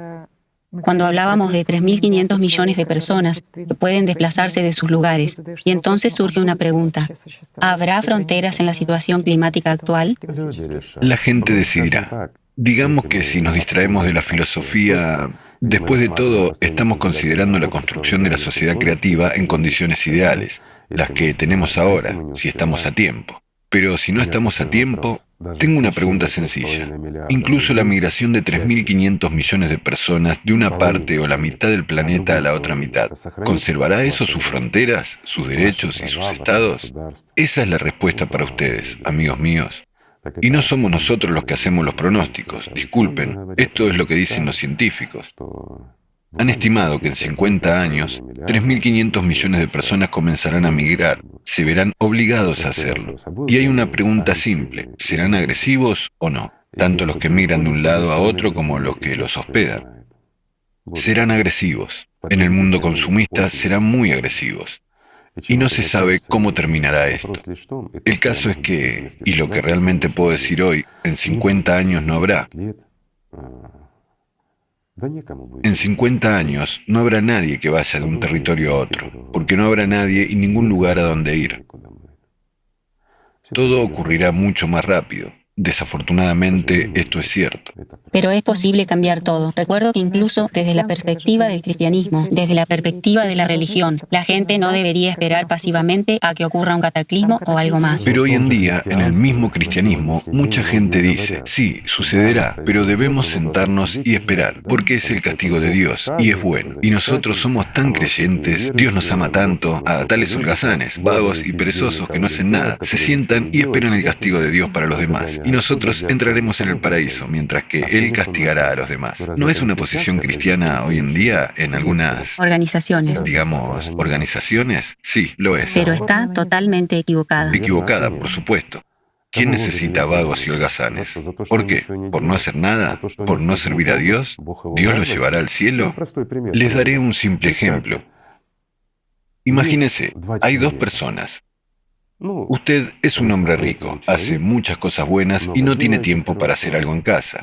cuando hablábamos de 3.500 millones de personas que pueden desplazarse de sus lugares, y entonces surge una pregunta. ¿Habrá fronteras en la situación climática actual? La gente decidirá. Digamos que si nos distraemos de la filosofía, después de todo, estamos considerando la construcción de la sociedad creativa en condiciones ideales, las que tenemos ahora, si estamos a tiempo. Pero si no estamos a tiempo, tengo una pregunta sencilla. Incluso la migración de 3.500 millones de personas de una parte o la mitad del planeta a la otra mitad, ¿conservará eso sus fronteras, sus derechos y sus estados? Esa es la respuesta para ustedes, amigos míos. Y no somos nosotros los que hacemos los pronósticos. Disculpen, esto es lo que dicen los científicos. Han estimado que en 50 años, 3.500 millones de personas comenzarán a migrar. Se verán obligados a hacerlo. Y hay una pregunta simple. ¿Serán agresivos o no? Tanto los que migran de un lado a otro como los que los hospedan. Serán agresivos. En el mundo consumista serán muy agresivos. Y no se sabe cómo terminará esto. El caso es que, y lo que realmente puedo decir hoy, en 50 años no habrá. En 50 años no habrá nadie que vaya de un territorio a otro, porque no habrá nadie y ningún lugar a donde ir. Todo ocurrirá mucho más rápido. Desafortunadamente, esto es cierto. Pero es posible cambiar todo. Recuerdo que incluso desde la perspectiva del cristianismo, desde la perspectiva de la religión, la gente no debería esperar pasivamente a que ocurra un cataclismo o algo más. Pero hoy en día, en el mismo cristianismo, mucha gente dice, sí, sucederá, pero debemos sentarnos y esperar, porque es el castigo de Dios, y es bueno. Y nosotros somos tan creyentes, Dios nos ama tanto, a tales holgazanes, vagos y perezosos que no hacen nada, se sientan y esperan el castigo de Dios para los demás. Y nosotros entraremos en el paraíso, mientras que Él castigará a los demás. ¿No es una posición cristiana hoy en día en algunas organizaciones? Digamos, organizaciones? Sí, lo es. Pero está totalmente equivocada. Equivocada, por supuesto. ¿Quién necesita vagos y holgazanes? ¿Por qué? ¿Por no hacer nada? ¿Por no servir a Dios? ¿Dios los llevará al cielo? Les daré un simple ejemplo. Imagínense, hay dos personas. Usted es un hombre rico, hace muchas cosas buenas y no tiene tiempo para hacer algo en casa.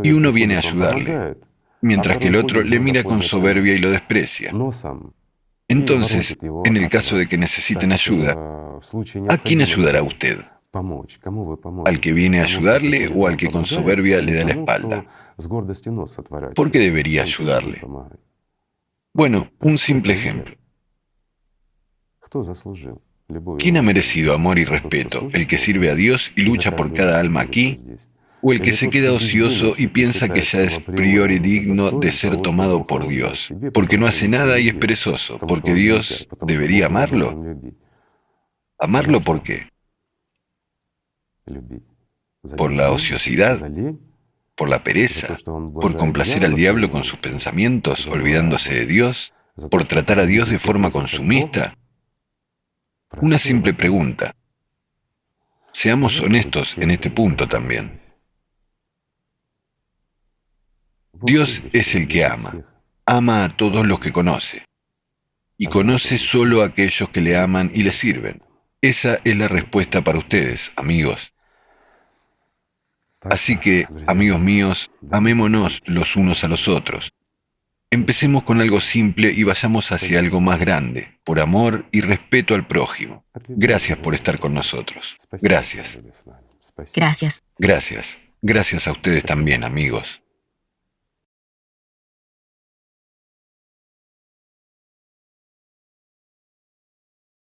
Y uno viene a ayudarle, mientras que el otro le mira con soberbia y lo desprecia. Entonces, en el caso de que necesiten ayuda, ¿a quién ayudará usted? ¿Al que viene a ayudarle o al que con soberbia le da la espalda? ¿Por qué debería ayudarle? Bueno, un simple ejemplo. ¿Quién ha merecido amor y respeto? ¿El que sirve a Dios y lucha por cada alma aquí? ¿O el que se queda ocioso y piensa que ya es priori digno de ser tomado por Dios? Porque no hace nada y es perezoso. ¿Porque Dios debería amarlo? ¿Amarlo por qué? ¿Por la ociosidad? ¿Por la pereza? ¿Por complacer al diablo con sus pensamientos, olvidándose de Dios? ¿Por tratar a Dios de forma consumista? Una simple pregunta. Seamos honestos en este punto también. Dios es el que ama. Ama a todos los que conoce. Y conoce solo a aquellos que le aman y le sirven. Esa es la respuesta para ustedes, amigos. Así que, amigos míos, amémonos los unos a los otros. Empecemos con algo simple y vayamos hacia algo más grande, por amor y respeto al prójimo. Gracias por estar con nosotros. Gracias. Gracias. Gracias. Gracias a ustedes también, amigos.